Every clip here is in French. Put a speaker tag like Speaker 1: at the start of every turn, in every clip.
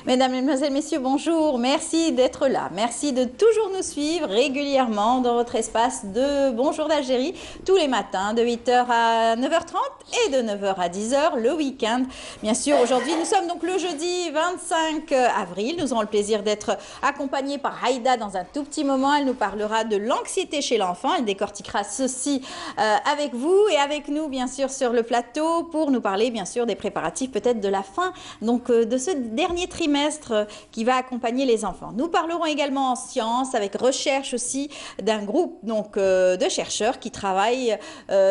Speaker 1: Mesdames, Mesdemoiselles, Messieurs, bonjour. Merci d'être là. Merci de toujours nous suivre régulièrement dans votre espace de Bonjour d'Algérie, tous les matins de 8h à 9h30 et de 9h à 10h le week-end. Bien sûr, aujourd'hui, nous sommes donc le jeudi 25 avril. Nous aurons le plaisir d'être accompagnés par Haïda dans un tout petit moment. Elle nous parlera de l'anxiété chez l'enfant. Elle décortiquera ceci avec vous et avec nous, bien sûr, sur le plateau pour nous parler, bien sûr, des préparatifs peut-être de la fin donc, de ce dernier trimestre qui va accompagner les enfants. Nous parlerons également en sciences avec recherche aussi d'un groupe donc, de chercheurs qui travaillent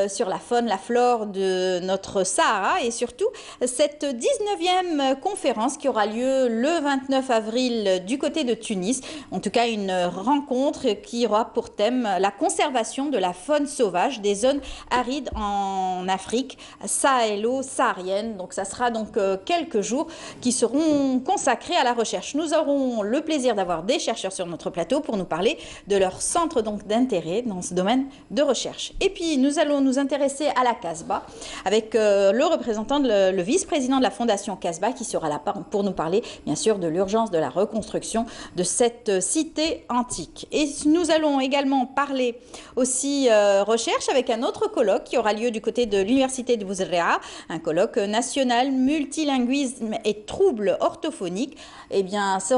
Speaker 1: sur la faune, la flore de notre Sahara et surtout cette 19e conférence qui aura lieu le 29 avril du côté de Tunis. En tout cas, une rencontre qui aura pour thème la conservation de la faune sauvage des zones arides en Afrique sahélo-saharienne. Donc, ça sera donc quelques jours qui seront consacrés à la recherche. Nous aurons le plaisir d'avoir des chercheurs sur notre plateau pour nous parler de leur centre d'intérêt dans ce domaine de recherche. Et puis, nous allons nous intéresser à la Casbah avec le représentant, le vice-président de la Fondation Casbah qui sera là pour nous parler, bien sûr, de l'urgence de la reconstruction de cette cité antique. Et nous allons également parler aussi recherche avec un autre colloque qui aura lieu du côté de l'Université de Bouzerrea, un colloque national multilinguisme et troubles orthophoniques. Eh bien, ça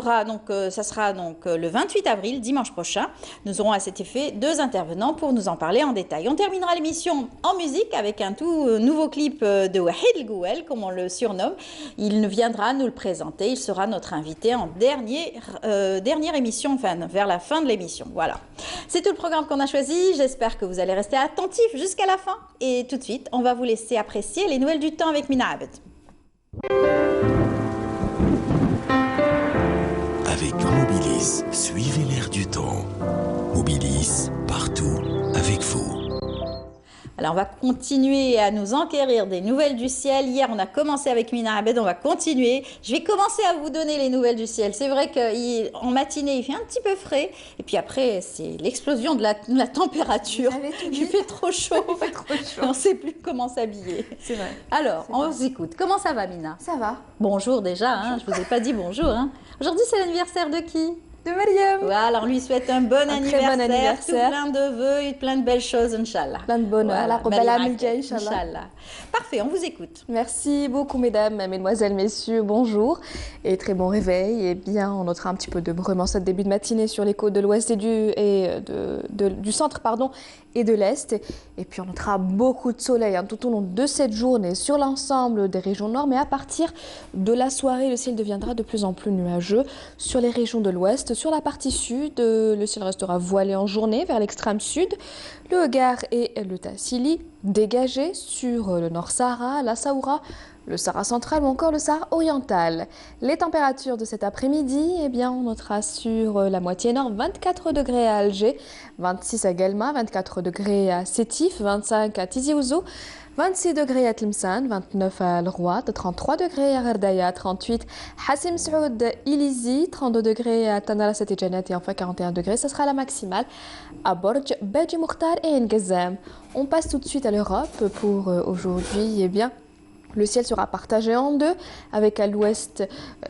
Speaker 1: sera donc le 28 avril, dimanche prochain. Nous aurons à cet effet deux intervenants pour nous en parler en détail. On terminera l'émission en musique avec un tout nouveau clip de Wahid El Gouel, comme on le surnomme. Il viendra nous le présenter. Il sera notre invité en dernière émission, enfin vers la fin de l'émission. Voilà. C'est tout le programme qu'on a choisi. J'espère que vous allez rester attentifs jusqu'à la fin. Et tout de suite, on va vous laisser apprécier les nouvelles du temps avec Mina Abed.
Speaker 2: Avec Mobilis, suivez l'air du temps. Mobilis, partout, avec vous.
Speaker 1: Alors, on va continuer à nous enquérir des nouvelles du ciel. Hier, on a commencé avec Mina Abed, on va continuer. Je vais commencer à vous donner les nouvelles du ciel. C'est vrai qu'en matinée, il fait un petit peu frais. Et puis après, c'est l'explosion de la température. Il fait trop chaud.
Speaker 3: Il fait trop chaud.
Speaker 1: On ne sait plus comment s'habiller.
Speaker 3: C'est vrai.
Speaker 1: Alors, on vous écoute. Comment ça va, Mina?
Speaker 3: Ça va.
Speaker 1: Bonjour déjà, hein. Je ne vous ai pas dit bonjour. Hein. Aujourd'hui, c'est l'anniversaire de qui?
Speaker 3: De Mariam.
Speaker 1: Voilà, on lui souhaite un bon anniversaire,
Speaker 3: très bon anniversaire,
Speaker 1: tout plein de vœux et plein de belles choses, Inch'Allah.
Speaker 3: Plein de bonheur.
Speaker 1: Voilà, Inch'Allah. Parfait, on vous écoute.
Speaker 3: Merci beaucoup, mesdames, mesdemoiselles, messieurs, bonjour et très bon réveil. Eh bien, on notera un petit peu de brume en ce début de matinée sur les côtes de l'ouest et du centre, pardon, et de l'est. Et puis, on notera beaucoup de soleil tout au long de cette journée sur l'ensemble des régions nord. Mais à partir de la soirée, le ciel deviendra de plus en plus nuageux sur les régions de l'ouest. Sur la partie sud, le ciel restera voilé en journée vers l'extrême sud. Le Hogar et le Tassili dégagés sur le Nord Sahara, la Saoura, le Sahara central ou encore le Sahara oriental. Les températures de cet après-midi, eh bien, on notera sur la moitié nord 24 degrés à Alger, 26 à Guelma, 24 degrés à Sétif, 25 à Tizi Ouzou, 26 degrés à Tlemcen, 29 à El Roi, 33 degrés à Gardaya, 38 Hassim Saoud Ilizi, 32 degrés à Tanarasset et Janat et enfin 41 degrés, ce sera la maximale à Borj, Beji Mokhtar et Ngazam. On passe tout de suite à l'Europe pour aujourd'hui. Eh bien, le ciel sera partagé en deux, avec à l'ouest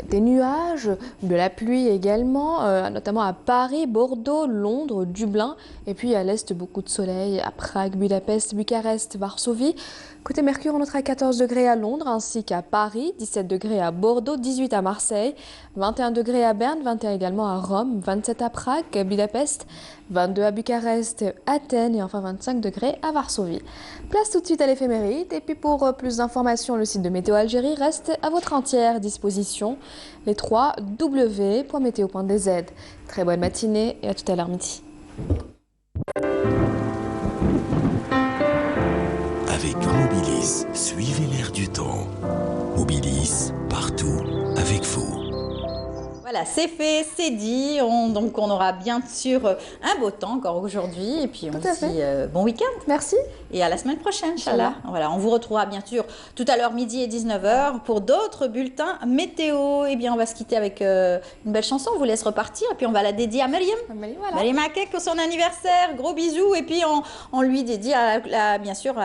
Speaker 3: des nuages, de la pluie également, notamment à Paris, Bordeaux, Londres, Dublin, et puis à l'est beaucoup de soleil à Prague, Budapest, Bucarest, Varsovie. Côté Mercure, on notera 14 degrés à Londres ainsi qu'à Paris, 17 degrés à Bordeaux, 18 à Marseille, 21 degrés à Berne, 21 également à Rome, 27 à Prague, Budapest, 22 à Bucarest, Athènes et enfin 25 degrés à Varsovie. Place tout de suite à l'éphéméride et puis pour plus d'informations, le site de Météo Algérie reste à votre entière disposition, les 3 w.meteo.dz. Très bonne matinée et à tout à l'heure midi.
Speaker 2: Avec Mobilis, suivez l'air du temps. Mobilis, partout, avec vous.
Speaker 1: Voilà, c'est fait, c'est dit. Donc on aura bien sûr un beau temps encore aujourd'hui. Et puis on
Speaker 3: Tout à
Speaker 1: dit bon week-end.
Speaker 3: Merci.
Speaker 1: Et à la semaine prochaine, Inch'Allah. Voilà, on vous retrouvera bien sûr tout à l'heure midi et 19h pour d'autres bulletins météo. Et bien on va se quitter avec une belle chanson. On vous laisse repartir. Et puis on va la dédier à Mariam.
Speaker 3: Voilà.
Speaker 1: Mariam Akek pour son anniversaire. Gros bisous. Et puis on lui dédie bien sûr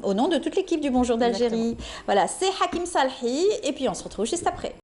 Speaker 1: au nom de toute l'équipe du Bonjour d'Algérie. Voilà, c'est Hakim Salhi. Et puis on se retrouve juste après.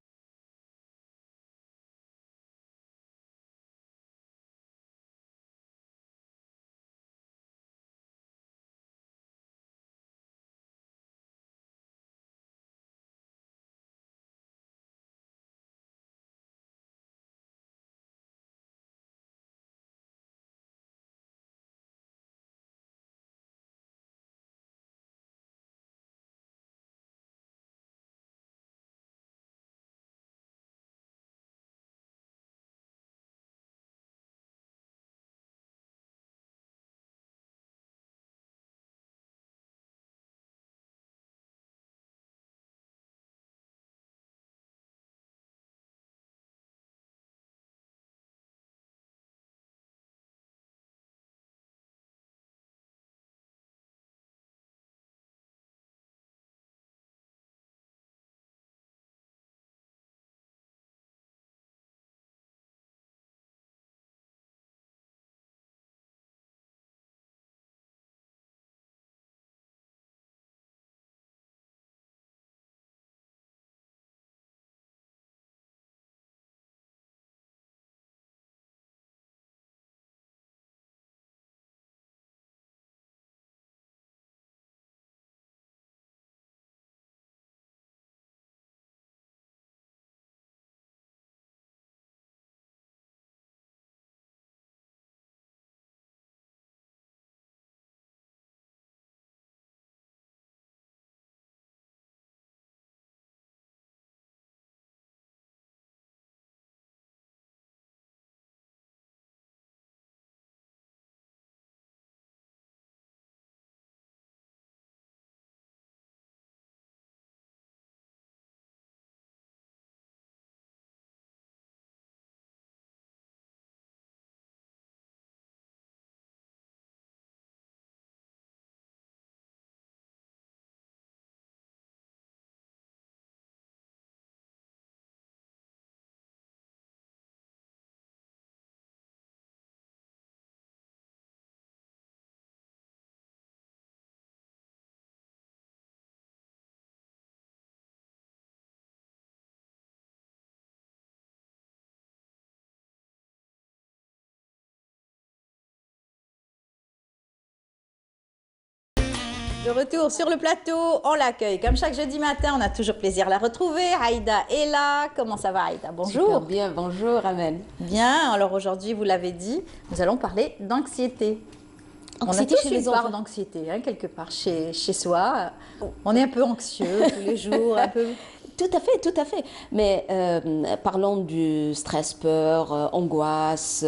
Speaker 1: De retour sur le plateau, on l'accueille. Comme chaque jeudi matin, on a toujours plaisir à la retrouver. Aïda est là. Comment ça va, Aïda? Bonjour.
Speaker 4: Super bien, bonjour Amel.
Speaker 1: Bien, alors aujourd'hui, vous l'avez dit, nous allons parler d'anxiété. On a
Speaker 4: Anxiété
Speaker 1: tous
Speaker 4: chez les
Speaker 1: une part
Speaker 4: enfants.
Speaker 1: d'anxiété, quelque part chez soi. On est un peu anxieux tous les jours, un peu...
Speaker 4: Tout à fait, tout à fait. Mais parlons du stress, peur, angoisse,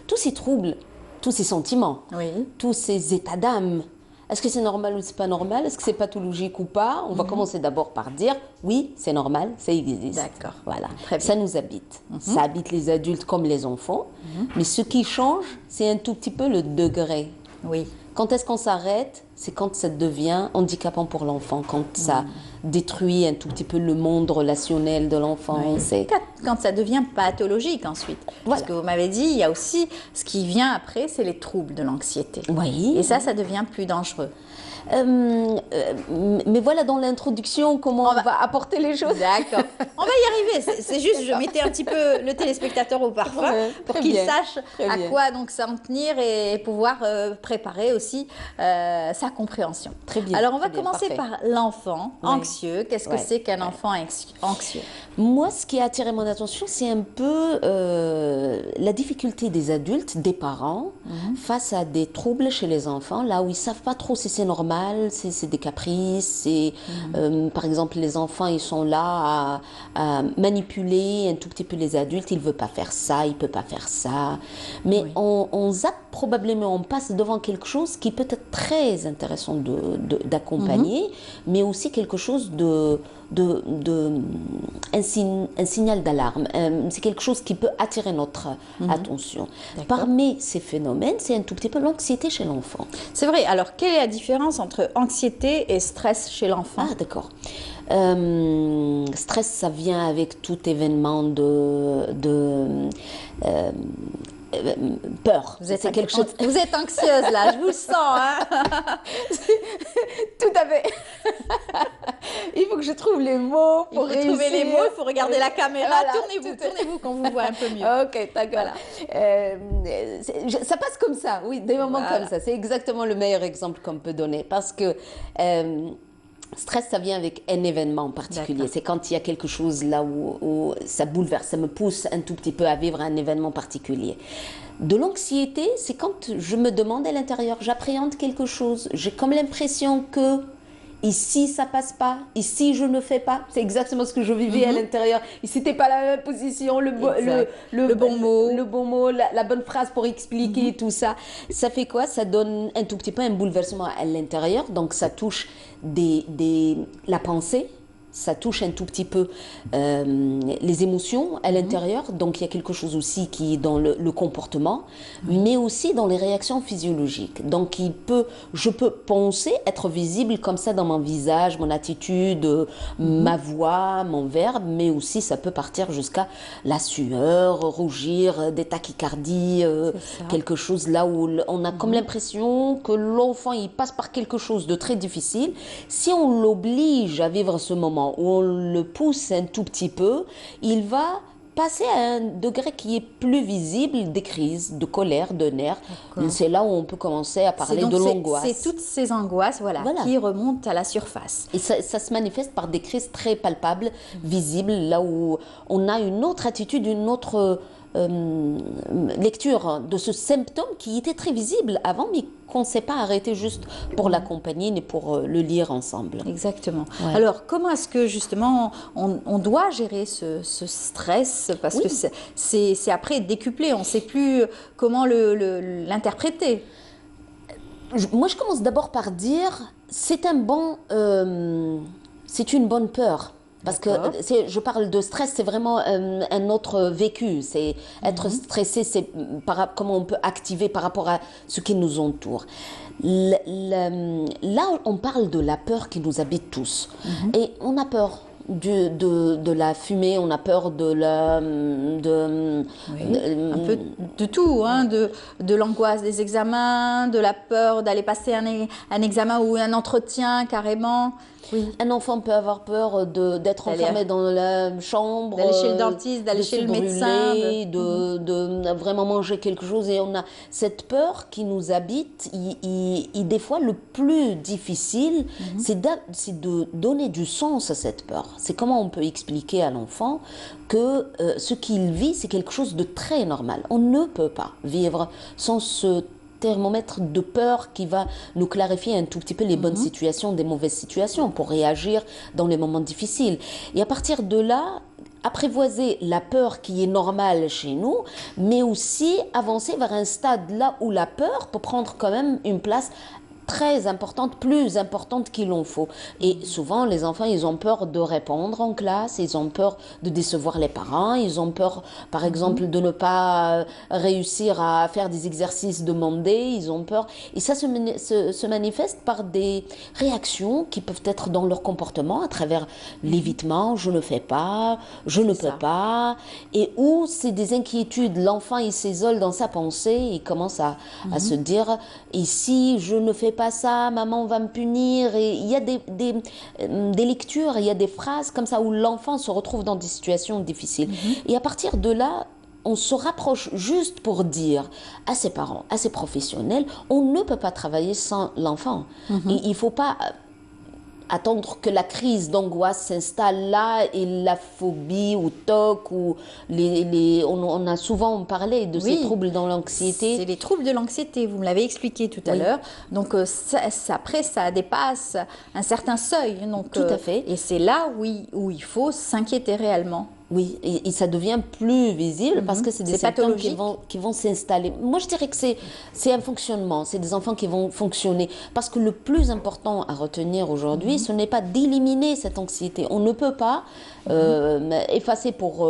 Speaker 4: tous ces troubles, tous ces sentiments,
Speaker 1: Oui.
Speaker 4: tous ces états d'âme. Est-ce que c'est normal ou c'est pas normal? Est-ce que c'est pathologique ou pas? On va commencer d'abord par dire oui, c'est normal, ça existe.
Speaker 1: D'accord.
Speaker 4: Voilà.
Speaker 1: Très bien.
Speaker 4: Ça nous habite. Ça habite les adultes comme les enfants. Mais ce qui change, c'est un tout petit peu le degré.
Speaker 1: Oui.
Speaker 4: Quand est-ce qu'on s'arrête? C'est quand ça devient handicapant pour l'enfant, quand ça détruit un tout petit peu le monde relationnel de l'enfant.
Speaker 1: Oui.
Speaker 4: C'est
Speaker 1: Quand ça devient pathologique ensuite. Parce
Speaker 4: Voilà.
Speaker 1: que vous m'avez dit, il y a aussi ce qui vient après, c'est les troubles de l'anxiété.
Speaker 4: Oui.
Speaker 1: Et ça devient plus dangereux.
Speaker 4: Mais voilà dans l'introduction comment on va apporter les choses.
Speaker 1: D'accord. On va y arriver. C'est juste, je mettais un petit peu le téléspectateur au parfum
Speaker 4: Ouais,
Speaker 1: pour
Speaker 4: très
Speaker 1: qu'il
Speaker 4: bien,
Speaker 1: sache
Speaker 4: très
Speaker 1: à
Speaker 4: bien.
Speaker 1: quoi donc s'en tenir et pouvoir préparer aussi sa compréhension.
Speaker 4: Très bien,
Speaker 1: Alors, on va
Speaker 4: très bien,
Speaker 1: commencer
Speaker 4: parfait.
Speaker 1: par l'enfant
Speaker 4: Ouais.
Speaker 1: anxieux. Qu'est-ce que
Speaker 4: Ouais,
Speaker 1: c'est qu'un enfant anxieux?
Speaker 4: Moi, ce qui a attiré mon attention, c'est un peu la difficulté des adultes, des parents, face à des troubles chez les enfants, là où ils savent pas trop si c'est normal, si c'est des caprices. C'est, par exemple, les enfants, ils sont là à manipuler un tout petit peu les adultes. Il veut pas faire ça, il peut pas faire ça. Mais
Speaker 1: Oui.
Speaker 4: on zappe probablement, on passe devant quelque chose qui peut être très intéressant d'accompagner, mais aussi quelque chose un signal d'alarme. C'est quelque chose qui peut attirer notre attention.
Speaker 1: D'accord.
Speaker 4: Parmi ces phénomènes, c'est un tout petit peu l'anxiété chez l'enfant.
Speaker 1: C'est vrai. Alors, quelle est la différence entre anxiété et stress chez l'enfant?
Speaker 4: Ah, d'accord. Stress, ça vient avec tout événement peur.
Speaker 1: Vous êtes,
Speaker 4: C'est quelque chose.
Speaker 1: vous êtes anxieuse là, je vous le sens. Hein.
Speaker 4: Tout à fait. Il faut que je trouve les mots
Speaker 1: Il
Speaker 4: pour
Speaker 1: faut trouver les
Speaker 4: réussir.
Speaker 1: mots, il faut regarder la caméra.
Speaker 4: Voilà,
Speaker 1: Tournez-vous qu'on vous voit un peu mieux.
Speaker 4: Ok, d'accord. Ça passe comme ça, oui, des moments
Speaker 1: Voilà.
Speaker 4: comme ça. C'est exactement le meilleur exemple qu'on peut donner parce que stress, ça vient avec un événement en particulier.
Speaker 1: D'accord.
Speaker 4: C'est quand il y a quelque chose là où ça bouleverse, ça me pousse un tout petit peu à vivre un événement particulier. De l'anxiété, c'est quand je me demande à l'intérieur, j'appréhende quelque chose, j'ai comme l'impression que ici ça passe pas, ici je ne fais pas. C'est exactement ce que je vivais à l'intérieur. Ici t'es pas la même position, le bon mot, la bonne phrase pour expliquer tout ça. Ça fait quoi? Ça donne un tout petit peu un bouleversement à l'intérieur. Donc ça touche la pensée. Ça touche un tout petit peu les émotions à l'intérieur. Donc il y a quelque chose aussi qui est dans le comportement, mais aussi dans les réactions physiologiques. Donc je peux penser être visible comme ça dans mon visage, mon attitude, ma voix, mon verbe, mais aussi ça peut partir jusqu'à la sueur, rougir, des tachycardies, quelque chose là où on a comme l'impression que l'enfant il passe par quelque chose de très difficile. Si on l'oblige à vivre ce moment, où on le pousse un tout petit peu, il va passer à un degré qui est plus visible des crises, de colère, de nerfs. C'est là où on peut commencer à parler de l'angoisse.
Speaker 1: C'est toutes ces angoisses
Speaker 4: Voilà.
Speaker 1: qui remontent à la surface.
Speaker 4: Et ça se manifeste par des crises très palpables, visibles, là où on a une autre attitude, une autre lecture de ce symptôme qui était très visible avant, mais qu'on ne s'est pas arrêté juste pour l'accompagner, ni pour le lire ensemble.
Speaker 1: Exactement.
Speaker 4: Ouais.
Speaker 1: Alors, comment est-ce que justement on doit gérer ce stress? Parce que c'est après décuplé, on ne sait plus comment l'interpréter.
Speaker 4: Moi, je commence d'abord par dire, c'est une bonne peur. Parce que je parle de stress, c'est vraiment un autre vécu. C'est être stressé, c'est comment on peut activer par rapport à ce qui nous entoure. Là, on parle de la peur qui nous habite tous. Et on a peur de la fumée, on a peur de la...
Speaker 1: Un peu de tout, hein, de l'angoisse des examens, de la peur d'aller passer un examen ou un entretien carrément. Oui.
Speaker 4: Un enfant peut avoir peur d'être enfermé dans la chambre,
Speaker 1: d'aller chez le dentiste, d'aller chez le médecin,
Speaker 4: de vraiment manger quelque chose. Et on a cette peur qui nous habite. Des fois, le plus difficile, c'est de donner du sens à cette peur. C'est comment on peut expliquer à l'enfant que ce qu'il vit, c'est quelque chose de très normal. On ne peut pas vivre sans ce thermomètre de peur qui va nous clarifier un tout petit peu les bonnes situations des mauvaises situations pour réagir dans les moments difficiles. Et à partir de là, apprivoiser la peur qui est normale chez nous, mais aussi avancer vers un stade là où la peur peut prendre quand même une place très importante, plus importante qu'il en faut. Et souvent, les enfants, ils ont peur de répondre en classe, ils ont peur de décevoir les parents, ils ont peur, par exemple, de ne pas réussir à faire des exercices demandés, ils ont peur. Et ça se manifeste par des réactions qui peuvent être dans leur comportement, à travers l'évitement, je ne fais pas, je ne peux pas, et où c'est des inquiétudes. L'enfant, il s'isole dans sa pensée, il commence à se dire, et si je ne fais pas ça, maman va me punir. Et il y a des lectures, il y a des phrases comme ça où l'enfant se retrouve dans des situations difficiles. Et à partir de là, on se rapproche juste pour dire à ses parents, à ses professionnels, on ne peut pas travailler sans l'enfant. Et il ne faut pas attendre que la crise d'angoisse s'installe là et la phobie ou TOC ou on a souvent parlé de ces troubles dans l'anxiété.
Speaker 1: C'est les troubles de l'anxiété, vous me l'avez expliqué tout à l'heure. Donc après ça dépasse un certain seuil. Donc,
Speaker 4: tout à fait.
Speaker 1: Et c'est là où il faut s'inquiéter réellement.
Speaker 4: Oui, et ça devient plus visible parce que c'est des symptômes qui vont s'installer. Moi, je dirais que c'est un fonctionnement, c'est des enfants qui vont fonctionner. Parce que le plus important à retenir aujourd'hui, ce n'est pas d'éliminer cette anxiété. On ne peut pas effacer pour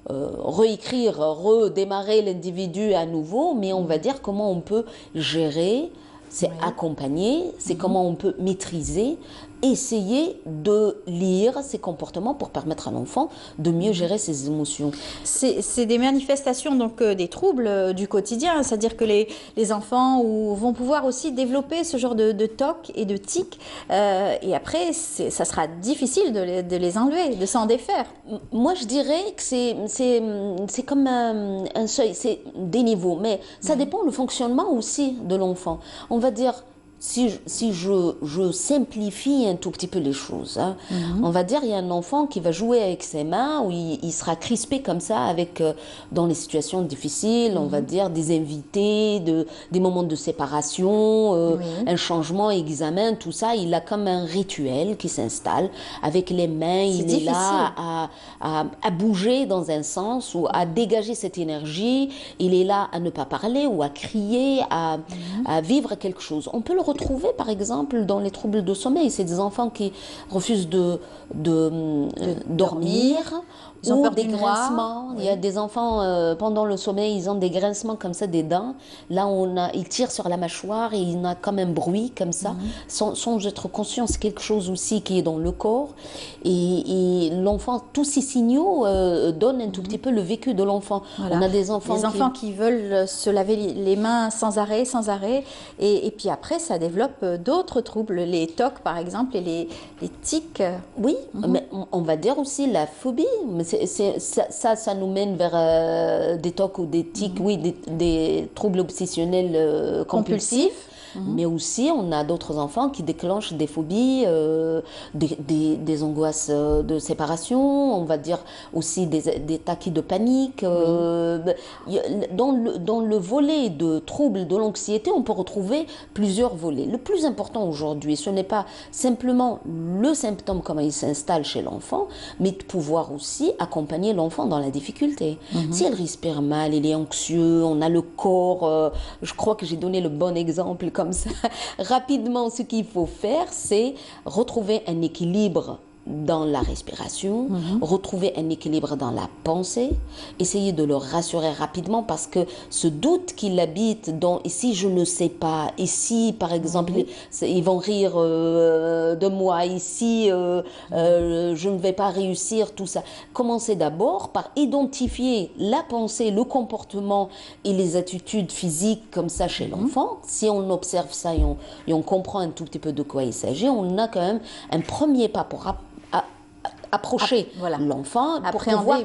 Speaker 4: réécrire, redémarrer l'individu à nouveau, mais on va dire comment on peut gérer, c'est accompagner, c'est comment on peut maîtriser, essayer de lire ces comportements pour permettre à l'enfant de mieux gérer ses émotions.
Speaker 1: C'est des manifestations, donc des troubles du quotidien, c'est-à-dire que les enfants vont pouvoir aussi développer ce genre de TOC et de TIC, et après ça sera difficile de les enlever, de s'en défaire.
Speaker 4: Moi je dirais que c'est comme un seuil, c'est des niveaux, mais ça dépend le fonctionnement aussi de l'enfant. On va dire, si je simplifie un tout petit peu les choses, hein, on va dire il y a un enfant qui va jouer avec ses mains, où il sera crispé comme ça avec, dans les situations difficiles, on va dire des invités, des moments de séparation, un changement, examen, tout ça, il a comme un rituel qui s'installe avec les mains, il est là à bouger dans un sens ou à dégager cette énergie, il est là à ne pas parler ou à crier, à vivre quelque chose. On peut le retrouver par exemple dans les troubles de sommeil, c'est des enfants qui refusent de dormir. Ils ont peur des grincements. Il y a des enfants, pendant le sommeil, ils ont des grincements comme ça, des dents. Là, ils tirent sur la mâchoire et il y a comme un bruit comme ça, sans être conscient. C'est quelque chose aussi qui est dans le corps. Et l'enfant, tous ces signaux donnent un tout petit peu le vécu de l'enfant.
Speaker 1: Voilà.
Speaker 4: On a des enfants
Speaker 1: qui veulent se laver les mains sans arrêt. Et puis après, ça développe d'autres troubles, les TOC par exemple, et les tics.
Speaker 4: Oui, mais on va dire aussi la phobie. Mais ça nous mène vers des TOC ou des tics, des troubles obsessionnels compulsifs. Mais aussi, on a d'autres enfants qui déclenchent des phobies, des angoisses de séparation, on va dire aussi des taquis de panique. Dans le volet de troubles de l'anxiété, on peut retrouver plusieurs volets. Le plus important aujourd'hui, ce n'est pas simplement le symptôme, comment il s'installe chez l'enfant, mais de pouvoir aussi accompagner l'enfant dans la difficulté. Si elle respire mal, il est anxieux, on a le corps, je crois que j'ai donné le bon exemple comme ça. Rapidement, ce qu'il faut faire, c'est retrouver un équilibre dans la respiration, retrouver un équilibre dans la pensée, essayer de le rassurer rapidement parce que ce doute qui l'habite, et si je ne sais pas, ici par exemple ils vont rire de moi, ici je ne vais pas réussir, tout ça. Commencez d'abord par identifier la pensée, le comportement et les attitudes physiques comme ça chez l'enfant. Si on observe ça et on comprend un tout petit peu de quoi il s'agit, on a quand même un premier pas pour approcher l'enfant pour pouvoir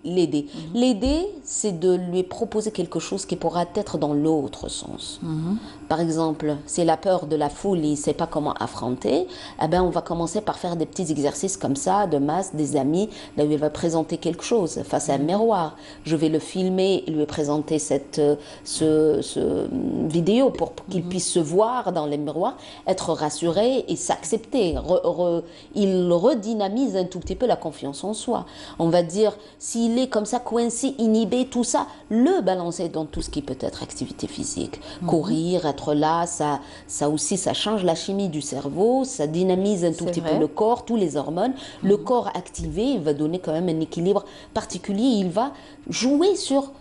Speaker 4: l'aider. L'aider, c'est de lui proposer quelque chose qui pourra être dans l'autre sens. Par exemple, c'est la peur de la foule, il ne sait pas comment affronter, eh ben, on va commencer par faire des petits exercices comme ça, de masse, des amis, là où il va présenter quelque chose face à un miroir. Je vais le filmer, lui présenter cette vidéo pour qu'il puisse se voir dans les miroirs, être rassuré et s'accepter. Il redynamise un tout petit peu la confiance en soi. On va dire, s'il est comme ça coincé, inhibé, tout ça, le balancer dans tout ce qui peut être activité physique. Courir, être là, ça aussi, ça change la chimie du cerveau, ça dynamise un tout petit peu le corps, tous les hormones. Le corps activé, il va donner quand même un équilibre particulier, il va jouer sur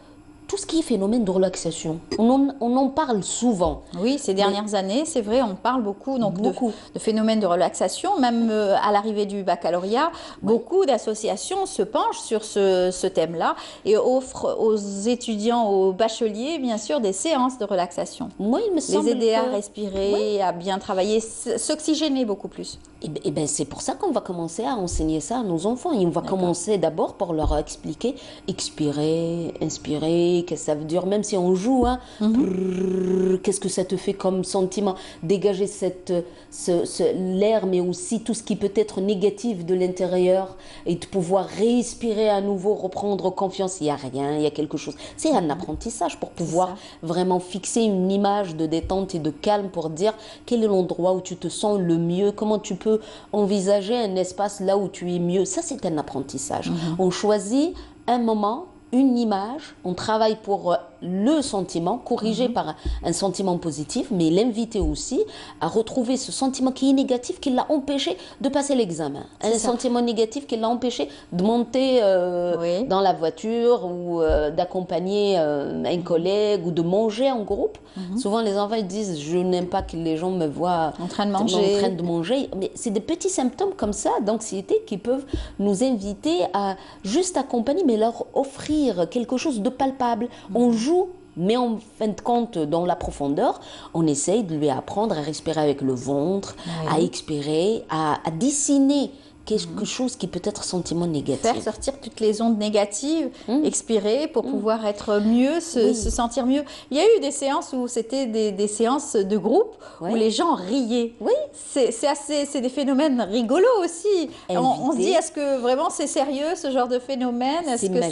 Speaker 4: tout ce qui est phénomène de relaxation. On en parle souvent.
Speaker 1: Oui, ces dernières années, c'est vrai, on parle beaucoup, de phénomènes de relaxation. Même à l'arrivée du baccalauréat, beaucoup d'associations se penchent sur ce thème-là et offrent aux étudiants, aux bacheliers, bien sûr, des séances de relaxation.
Speaker 4: Moi, il me semble
Speaker 1: les aider à respirer, à bien travailler, s'oxygéner beaucoup plus.
Speaker 4: Et ben, c'est pour ça qu'on va commencer à enseigner ça à nos enfants. Et on va commencer d'abord par leur expliquer, expirer, inspirer, qu'est-ce que ça veut dire, même si on joue, hein, qu'est-ce que ça te fait comme sentiment, dégager l'air, mais aussi tout ce qui peut être négatif de l'intérieur et de pouvoir respirer à nouveau, reprendre confiance. Il n'y a rien, il y a quelque chose. C'est un apprentissage pour pouvoir vraiment fixer une image de détente et de calme pour dire quel est l'endroit où tu te sens le mieux, comment tu peux envisager un espace là où tu es mieux. Ça, c'est un apprentissage. On choisit un moment, une image, on travaille pour le sentiment, corrigé par un sentiment positif, mais l'inviter aussi à retrouver ce sentiment qui est négatif, qui l'a empêché de passer l'examen. Un sentiment négatif qui l'a empêché de monter dans la voiture ou d'accompagner un collègue ou de manger en groupe. Souvent, les enfants ils disent « je n'aime pas que les gens me voient
Speaker 1: en train de
Speaker 4: manger ». Mais c'est des petits symptômes comme ça d'anxiété qui peuvent nous inviter à juste accompagner, mais leur offrir quelque chose de palpable. On joue, mais en fin de compte, dans la profondeur, on essaye de lui apprendre à respirer avec le ventre, à expirer, à dessiner quelque chose qui peut être sentiment négatif.
Speaker 1: Faire sortir toutes les ondes négatives, expirer pour pouvoir être mieux, se sentir mieux. Il y a eu des séances où c'était des séances de groupe où les gens riaient.
Speaker 4: Oui.
Speaker 1: C'est des phénomènes rigolos aussi. On se dit, est-ce que vraiment c'est sérieux ce genre de phénomène? Est-ce que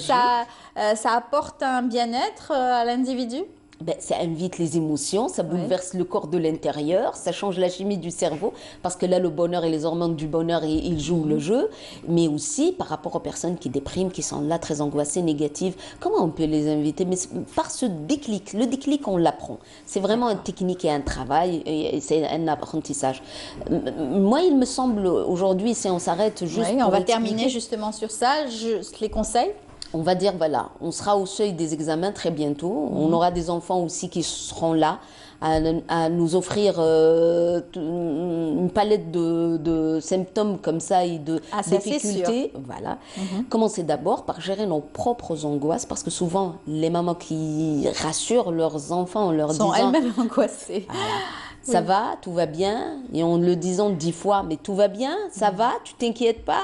Speaker 1: ça apporte un bien-être à l'individu?
Speaker 4: Ben, ça invite les émotions, ça bouleverse le corps de l'intérieur, ça change la chimie du cerveau, parce que là, le bonheur et les hormones du bonheur, ils jouent le jeu, mais aussi par rapport aux personnes qui dépriment, qui sont là très angoissées, négatives. Comment on peut les inviter? Mais par ce déclic, le déclic, on l'apprend. C'est vraiment une technique et un travail, et c'est un apprentissage. Moi, il me semble, aujourd'hui, si on s'arrête juste
Speaker 1: on va terminer justement sur ça, les conseils.
Speaker 4: On va dire, voilà, on sera au seuil des examens très bientôt. On aura des enfants aussi qui seront là à nous offrir une palette de symptômes comme ça et de difficultés. Voilà. Commencer d'abord par gérer nos propres angoisses, parce que souvent, les mamans qui rassurent leurs enfants en leur disant...
Speaker 1: sont elles-mêmes angoissées.
Speaker 4: Ça va, tout va bien, et en le disant 10 fois, mais tout va bien, ça va, tu t'inquiètes pas,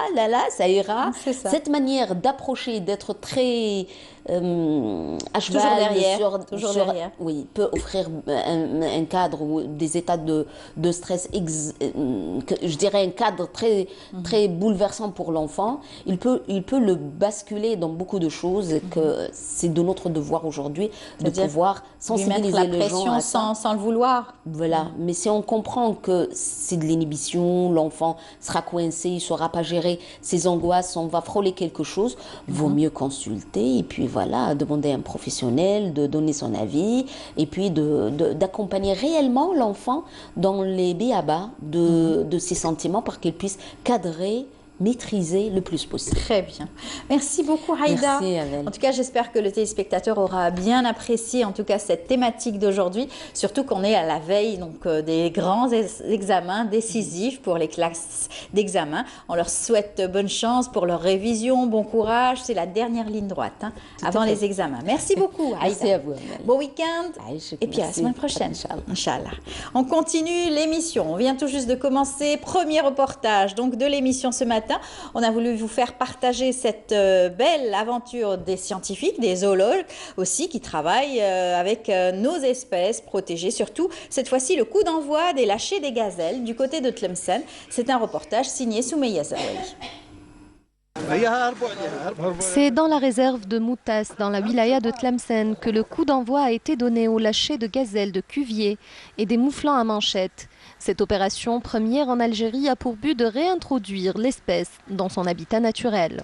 Speaker 4: ça ira. Cette manière d'approcher, d'être très à cheval
Speaker 1: toujours derrière.
Speaker 4: Oui, peut offrir un cadre ou des états de stress, je dirais un cadre très, très bouleversant pour l'enfant. Il peut le basculer dans beaucoup de choses, et que c'est de notre devoir aujourd'hui de pouvoir sensibiliser les gens à ça.
Speaker 1: Sans le vouloir.
Speaker 4: Voilà, mais si on comprend que c'est de l'inhibition, l'enfant sera coincé, il ne saura pas gérer ses angoisses, on va frôler quelque chose, vaut mieux consulter et puis voilà, demander à un professionnel de donner son avis et puis d'accompagner réellement l'enfant dans les b.a.-ba de ses sentiments pour qu'il puisse cadrer, maîtriser le plus possible.
Speaker 1: Très bien. Merci beaucoup, Aïda.
Speaker 4: Merci, Amel.
Speaker 1: En tout cas, j'espère que le téléspectateur aura bien apprécié en tout cas cette thématique d'aujourd'hui, surtout qu'on est à la veille donc, des grands examens décisifs pour les classes d'examen. On leur souhaite bonne chance pour leur révision, bon courage. C'est la dernière ligne droite hein, avant les examens. Merci beaucoup, Aïda.
Speaker 4: Merci à vous, Amel.
Speaker 1: Bon week-end et puis à la semaine prochaine. Inch'Allah. On continue l'émission. On vient tout juste de commencer. Premier reportage donc, de l'émission ce matin. On a voulu vous faire partager cette belle aventure des scientifiques, des zoologues aussi, qui travaillent avec nos espèces protégées. Surtout, cette fois-ci, le coup d'envoi des lâchers des gazelles du côté de Tlemcen. C'est un reportage signé Soumeya Zaoueli.
Speaker 5: C'est dans la réserve de Moutas, dans la wilaya de Tlemcen, que le coup d'envoi a été donné au lâcher de gazelles de Cuvier et des mouflons à manchettes. Cette opération première en Algérie a pour but de réintroduire l'espèce dans son habitat naturel.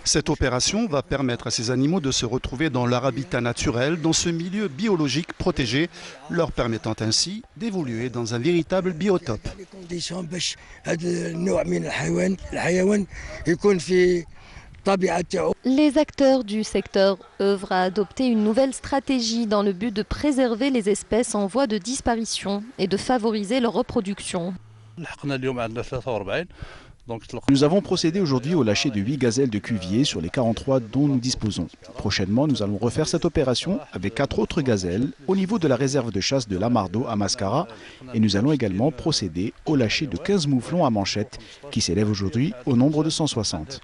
Speaker 6: Cette opération va permettre à ces animaux de se retrouver dans leur habitat naturel, dans ce milieu biologique protégé, leur permettant ainsi d'évoluer dans un véritable biotope.
Speaker 5: Les acteurs du secteur œuvrent à adopter une nouvelle stratégie dans le but de préserver les espèces en voie de disparition et de favoriser leur reproduction.
Speaker 7: Nous avons procédé aujourd'hui au lâcher de 8 gazelles de Cuvier sur les 43 dont nous disposons. Prochainement, nous allons refaire cette opération avec 4 autres gazelles au niveau de la réserve de chasse de Lamardo à Mascara et nous allons également procéder au lâcher de 15 mouflons à manchettes qui s'élèvent aujourd'hui au nombre de 160.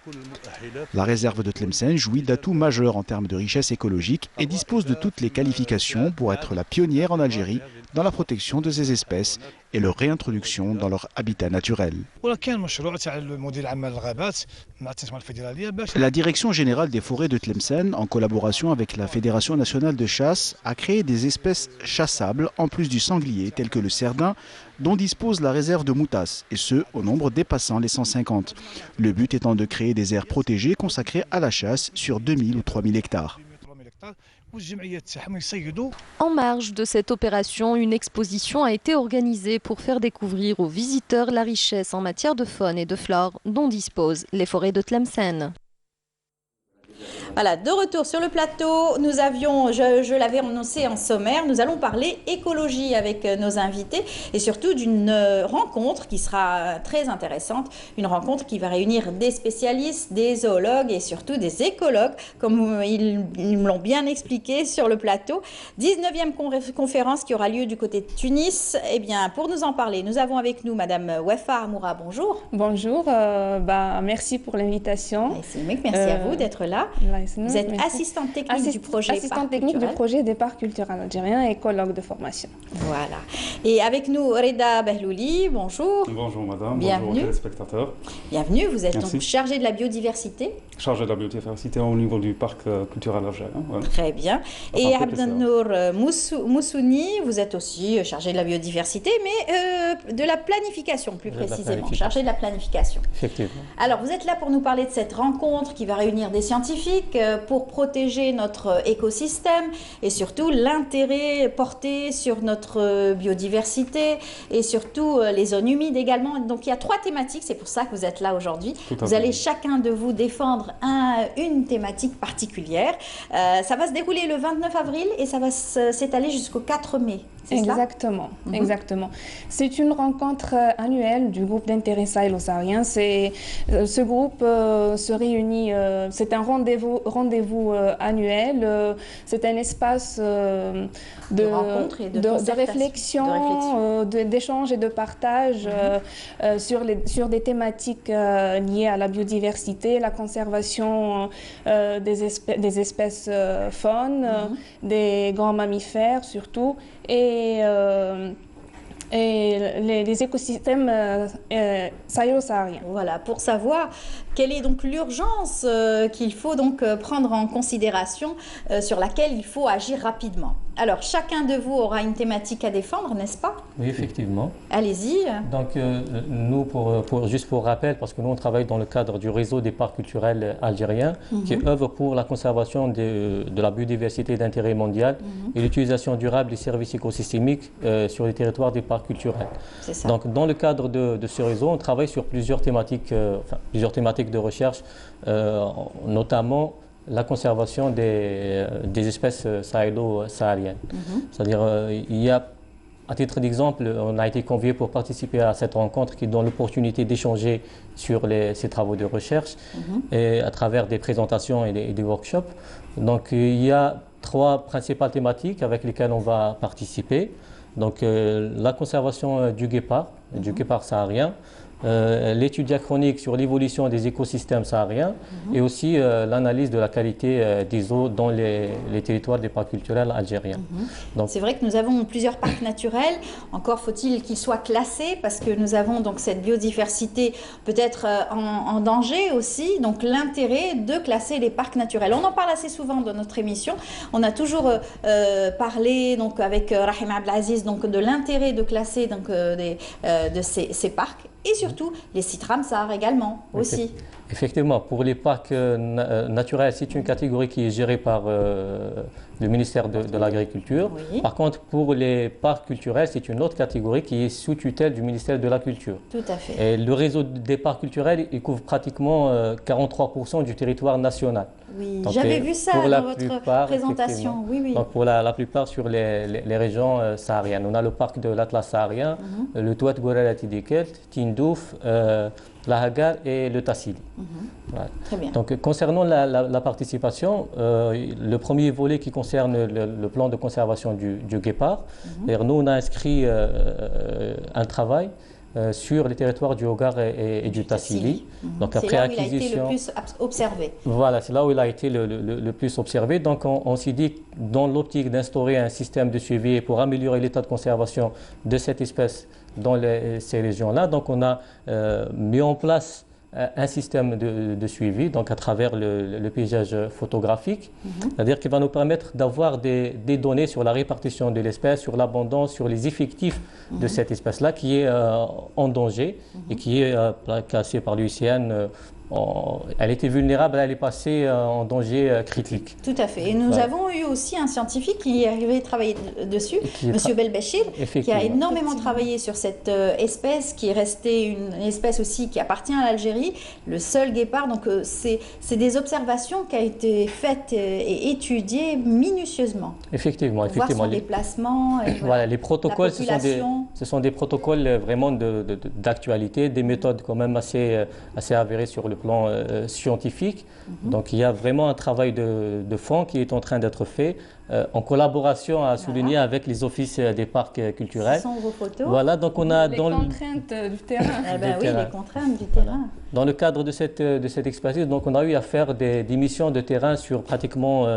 Speaker 7: La réserve de Tlemcen jouit d'atouts majeurs en termes de richesse écologique et dispose de toutes les qualifications pour être la pionnière en Algérie dans la protection de ces espèces et leur réintroduction dans leur habitat naturel. La Direction générale des forêts de Tlemcen, en collaboration avec la Fédération nationale de chasse, a créé des espèces chassables en plus du sanglier, telles que le cerdin, dont dispose la réserve de Moutas, et ce, au nombre dépassant les 150. Le but étant de créer des aires protégées consacrées à la chasse sur 2000 ou 3000 hectares.
Speaker 5: En marge de cette opération, une exposition a été organisée pour faire découvrir aux visiteurs la richesse en matière de faune et de flore dont disposent les forêts de Tlemcen.
Speaker 1: Voilà, de retour sur le plateau, nous avions, je l'avais annoncé en sommaire, nous allons parler écologie avec nos invités et surtout d'une rencontre qui sera très intéressante, une rencontre qui va réunir des spécialistes, des zoologues et surtout des écologues, comme ils me l'ont bien expliqué sur le plateau. 19e conférence qui aura lieu du côté de Tunis. Eh bien, pour nous en parler, nous avons avec nous Madame Wafa Amoura, bonjour.
Speaker 8: Bonjour, merci pour l'invitation.
Speaker 1: Merci à vous d'être là. Vous êtes assistante technique du projet
Speaker 8: des parcs culturels algériens et écologue de formation.
Speaker 1: Voilà. Et avec nous, Reda Behlouli, bonjour.
Speaker 9: Bonjour madame,
Speaker 1: bienvenue.
Speaker 9: Bonjour téléspectateurs.
Speaker 1: Bienvenue, vous êtes donc chargé de la biodiversité.
Speaker 9: Chargé de la biodiversité au niveau du parc culturel algérien. Voilà.
Speaker 1: Très bien. Et Abdelnour Moussouni, vous êtes aussi chargé de la biodiversité, mais de la planification plus précisément. Chargé de la planification.
Speaker 9: Effectivement.
Speaker 1: Alors, vous êtes là pour nous parler de cette rencontre qui va réunir des scientifiques pour protéger notre écosystème et surtout l'intérêt porté sur notre biodiversité et surtout les zones humides également. Donc il y a 3 thématiques, c'est pour ça que vous êtes là aujourd'hui. Vous allez chacun de vous défendre une thématique particulière. Ça va se dérouler le 29 avril et ça va s'étaler jusqu'au 4 mai.
Speaker 8: Exactement, exactement. C'est une rencontre annuelle du groupe d'intérêt sahélo-saharien. Ce groupe se réunit, c'est un rendez-vous annuel, c'est un espace de rencontre et de réflexion, d'échange et de partage sur des thématiques liées à la biodiversité, la conservation des espèces faunes, des grands mammifères surtout, et les écosystèmes sahélo-sahariens.
Speaker 1: Voilà, pour savoir quelle est donc l'urgence qu'il faut donc prendre en considération, sur laquelle il faut agir rapidement. Alors, chacun de vous aura une thématique à défendre, n'est-ce pas?
Speaker 10: Oui, effectivement.
Speaker 1: Allez-y.
Speaker 10: Donc, nous, juste pour rappel, parce que nous, on travaille dans le cadre du réseau des parcs culturels algériens, qui œuvre pour la conservation de la biodiversité d'intérêt mondial et l'utilisation durable des services écosystémiques sur les territoires des parcs culturels.
Speaker 1: C'est ça.
Speaker 10: Donc, dans le cadre de ce réseau, on travaille sur plusieurs thématiques de recherche, notamment la conservation des espèces sahélo-sahariennes. C'est-à-dire, il y a, à titre d'exemple, on a été convié pour participer à cette rencontre qui donne l'opportunité d'échanger sur ces travaux de recherche et à travers des présentations et des workshops. Donc, il y a 3 principales thématiques avec lesquelles on va participer. Donc, la conservation du guépard saharien, l'étude diachronique sur l'évolution des écosystèmes sahariens et aussi l'analyse de la qualité des eaux dans les territoires des parcs culturels algériens.
Speaker 1: C'est vrai que nous avons plusieurs parcs naturels, encore faut-il qu'ils soient classés parce que nous avons donc cette biodiversité peut-être en danger aussi, donc l'intérêt de classer les parcs naturels. On en parle assez souvent dans notre émission, on a toujours parlé donc, avec Rahim Abdelaziz donc, de l'intérêt de classer donc, de ces parcs. Et surtout, les sites Ramsar également, aussi.
Speaker 10: Effectivement, pour les parcs naturels, c'est une catégorie qui est gérée par le ministère de l'Agriculture.
Speaker 1: Oui.
Speaker 10: Par contre, pour les parcs culturels, c'est une autre catégorie qui est sous tutelle du ministère de la Culture.
Speaker 1: Tout à fait.
Speaker 10: Et le réseau des parcs culturels, il couvre pratiquement 43% du territoire national.
Speaker 1: Oui,
Speaker 10: donc,
Speaker 1: j'avais vu ça dans votre présentation. Oui, oui.
Speaker 10: Donc pour la plupart sur les régions sahariennes. On a le parc de l'Atlas saharien, le Touat Goralati Dekelt, Tindouf, la Hagar et le Tassili. Voilà.
Speaker 1: Très bien.
Speaker 10: Donc concernant la participation, le premier volet qui concerne le plan de conservation du guépard, nous on a inscrit un travail sur les territoires du Hogar et du Tassili. Donc
Speaker 1: après acquisition, c'est là où il a été le plus observé.
Speaker 10: Voilà, c'est là où il a été le plus observé. Donc on s'est dit, dans l'optique d'instaurer un système de suivi pour améliorer l'état de conservation de cette espèce dans ces régions-là, donc on a mis en place un système de suivi, donc à travers le paysage photographique, c'est-à-dire qu'il va nous permettre d'avoir des données sur la répartition de l'espèce, sur l'abondance, sur les effectifs de cette espèce-là qui est en danger et qui est classée par l'UICN. Elle était vulnérable, elle est passée en danger critique.
Speaker 1: Tout à fait. Et nous avons eu aussi un scientifique qui est arrivé à travailler dessus, M. Belbachir, qui a énormément travaillé sur cette espèce, qui est restée une espèce aussi qui appartient à l'Algérie, le seul guépard. Donc c'est des observations qui ont été faites et étudiées minutieusement.
Speaker 10: Effectivement.
Speaker 1: Voir son déplacement. Et
Speaker 10: voilà, les protocoles, ce sont des protocoles vraiment d'actualité, des méthodes quand même assez avérées sur le plan scientifique. Donc il y a vraiment un travail de fond qui est en train d'être fait en collaboration à souligner avec les offices des parcs culturels.
Speaker 1: Ce sont vos photos.
Speaker 10: Voilà, donc on a
Speaker 8: les contraintes du terrain.
Speaker 1: Oui, les contraintes du terrain.
Speaker 10: Dans le cadre de cette expertise, donc on a eu à faire des missions de terrain sur pratiquement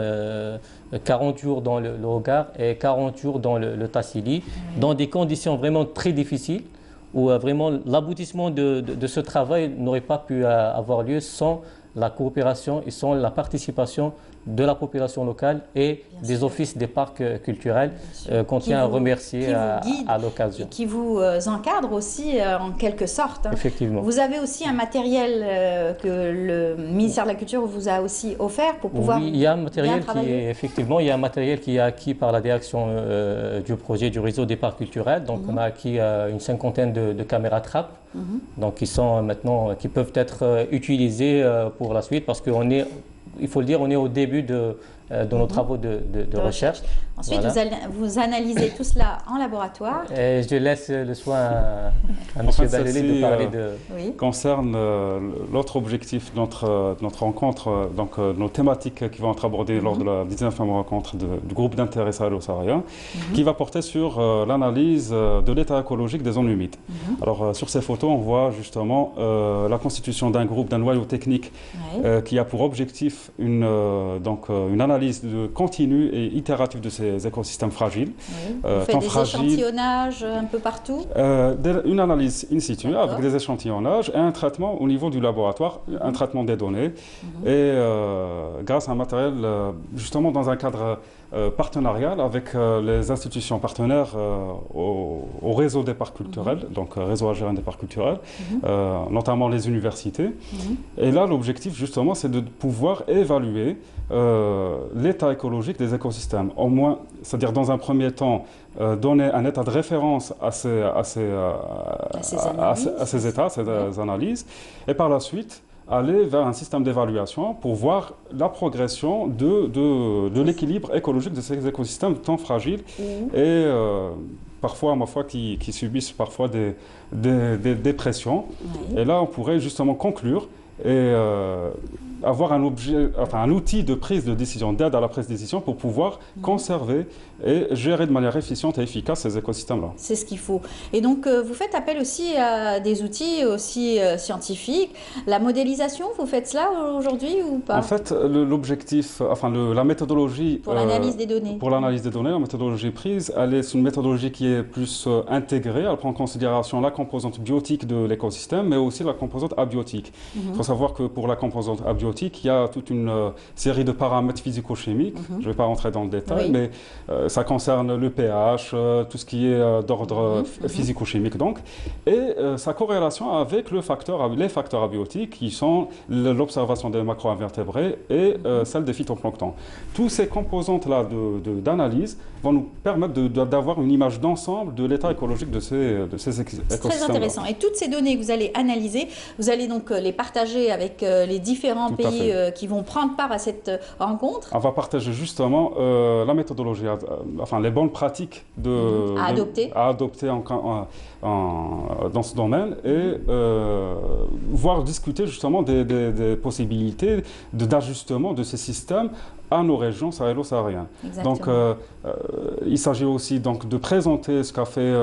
Speaker 10: 40 jours dans le Hogar et 40 jours dans le Tassili, dans des conditions vraiment très difficiles, où vraiment l'aboutissement de ce travail n'aurait pas pu avoir lieu sans la coopération et sans la participation de la population locale et des offices des parcs culturels qu'on tient à remercier à l'occasion.
Speaker 1: Qui vous encadre aussi en quelque sorte.
Speaker 10: Effectivement.
Speaker 1: Vous avez aussi un matériel que le ministère de la Culture vous a aussi offert pour pouvoir
Speaker 10: il y a un matériel il y a un matériel qui est acquis par la direction du projet du réseau des parcs culturels. Donc on a acquis une 50aine de caméras trappe, donc qui peuvent être utilisées pour la suite parce qu'on est, il faut le dire, on est au début de nos travaux de recherche.
Speaker 1: Ensuite, vous analysez tout cela en laboratoire.
Speaker 10: Et je laisse le soin à M. Balélé de parler de...
Speaker 9: Concerne l'autre objectif de notre rencontre, donc nos thématiques qui vont être abordées lors de la 19e rencontre du groupe d'intérêt sahélo-saharien, qui va porter sur l'analyse de l'état écologique des zones humides. Alors, sur ces photos, on voit justement la constitution d'un groupe, d'un noyau technique qui a pour objectif une analyse continue et itérative de ces écosystèmes fragiles.
Speaker 1: Vous faites des échantillonnages un peu partout?
Speaker 9: Une analyse in situ avec des échantillonnages et un traitement au niveau du laboratoire, un traitement des données. Et grâce à un matériel, justement dans un cadre partenariale avec les institutions partenaires au réseau des parcs culturels, donc réseau algérien des parcs culturels, notamment les universités. Et là, l'objectif, justement, c'est de pouvoir évaluer l'état écologique des écosystèmes. Au moins, c'est-à-dire dans un premier temps, donner un état de référence à ces états, ces analyses, et par la suite, aller vers un système d'évaluation pour voir la progression de l'équilibre écologique de ces écosystèmes tant fragiles et parfois, ma foi, qui subissent parfois des pressions. Et là, on pourrait justement conclure et avoir un outil de prise de décision, d'aide à la prise de décision pour pouvoir conserver et gérer de manière efficiente et efficace ces écosystèmes-là.
Speaker 1: C'est ce qu'il faut. Et donc, vous faites appel aussi à des outils aussi scientifiques. La modélisation, vous faites cela aujourd'hui ou pas?
Speaker 9: En fait, l'objectif, la méthodologie...
Speaker 1: Pour l'analyse des données.
Speaker 9: Pour l'analyse des données, la méthodologie prise, elle est une méthodologie qui est plus intégrée. Elle prend en considération la composante biotique de l'écosystème, mais aussi la composante abiotique. Il faut savoir que pour la composante abiotique, il y a toute une série de paramètres physico-chimiques. Je ne vais pas rentrer dans le détail, mais ça concerne le pH, tout ce qui est d'ordre physico-chimique donc, et sa corrélation avec les facteurs abiotiques qui sont l'observation des macro-invertébrés et celle des phytoplanctons. Tous ces composantes-là d'analyse vont nous permettre d'avoir une image d'ensemble de l'état écologique de ces écosystèmes.
Speaker 1: C'est très intéressant. Et toutes ces données que vous allez analyser, vous allez donc les partager avec les différents pays qui vont prendre part à cette rencontre.
Speaker 9: On va partager justement la méthodologie, les bonnes pratiques à adopter dans ce domaine et discuter justement des possibilités d'ajustement de ces systèmes à nos régions sahélo-sahariennes. Donc, il s'agit aussi donc, de présenter ce qu'a fait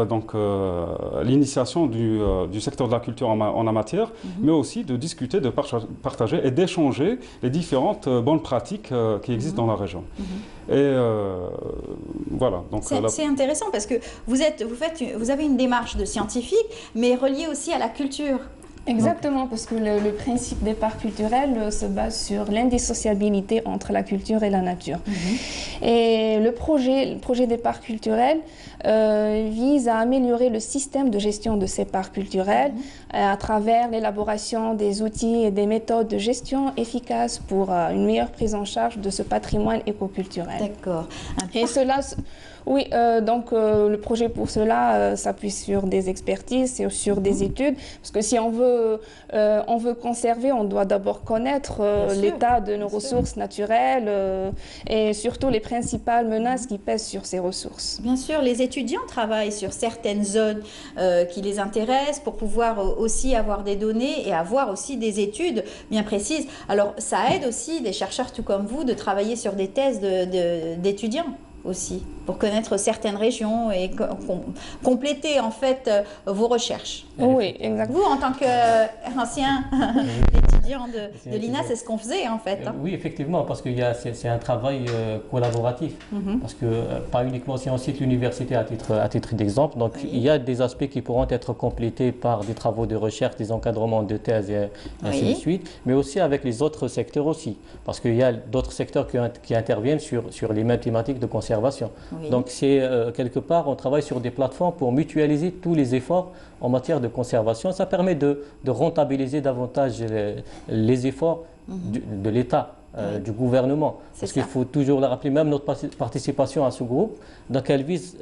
Speaker 9: l'initiation du secteur de la culture en la matière, mais aussi de discuter, de partager et d'échanger les différentes bonnes pratiques qui existent dans la région. Et voilà.
Speaker 1: C'est intéressant parce que vous avez une démarche de scientifique, mais reliée aussi à la culture.
Speaker 8: Exactement, parce que le principe des parcs culturels se base sur l'indissociabilité entre la culture et la nature. Et le projet des parcs culturels vise à améliorer le système de gestion de ces parcs culturels à travers l'élaboration des outils et des méthodes de gestion efficaces pour une meilleure prise en charge de ce patrimoine écoculturel.
Speaker 1: D'accord.
Speaker 8: Et cela... Oui, donc le projet pour cela s'appuie sur des expertises et sur des études, parce que si on veut conserver, on doit d'abord connaître l'état de nos ressources naturelles et surtout les principales menaces qui pèsent sur ces ressources.
Speaker 1: Bien sûr, les étudiants travaillent sur certaines zones qui les intéressent pour pouvoir aussi avoir des données et avoir aussi des études bien précises. Alors ça aide aussi des chercheurs tout comme vous de travailler sur des thèses d'étudiants aussi, pour connaître certaines régions et compléter en fait vos recherches.
Speaker 8: Oui, exactement.
Speaker 1: Vous, en tant qu'ancien étudiant de l'INA, c'est ce qu'on faisait en fait.
Speaker 10: Oui, effectivement, parce que c'est un travail collaboratif. Parce que pas uniquement si on cite l'université à titre d'exemple, donc il y a des aspects qui pourront être complétés par des travaux de recherche, des encadrements de thèse et ainsi de suite, mais aussi avec les autres secteurs aussi, parce qu'il y a d'autres secteurs qui interviennent sur les mêmes thématiques de conservation. Donc c'est quelque part, on travaille sur des plateformes pour mutualiser tous les efforts en matière de conservation. Ça permet de rentabiliser davantage les efforts de l'État, du gouvernement. Parce qu'il faut toujours le rappeler, même notre participation à ce groupe, donc elle vise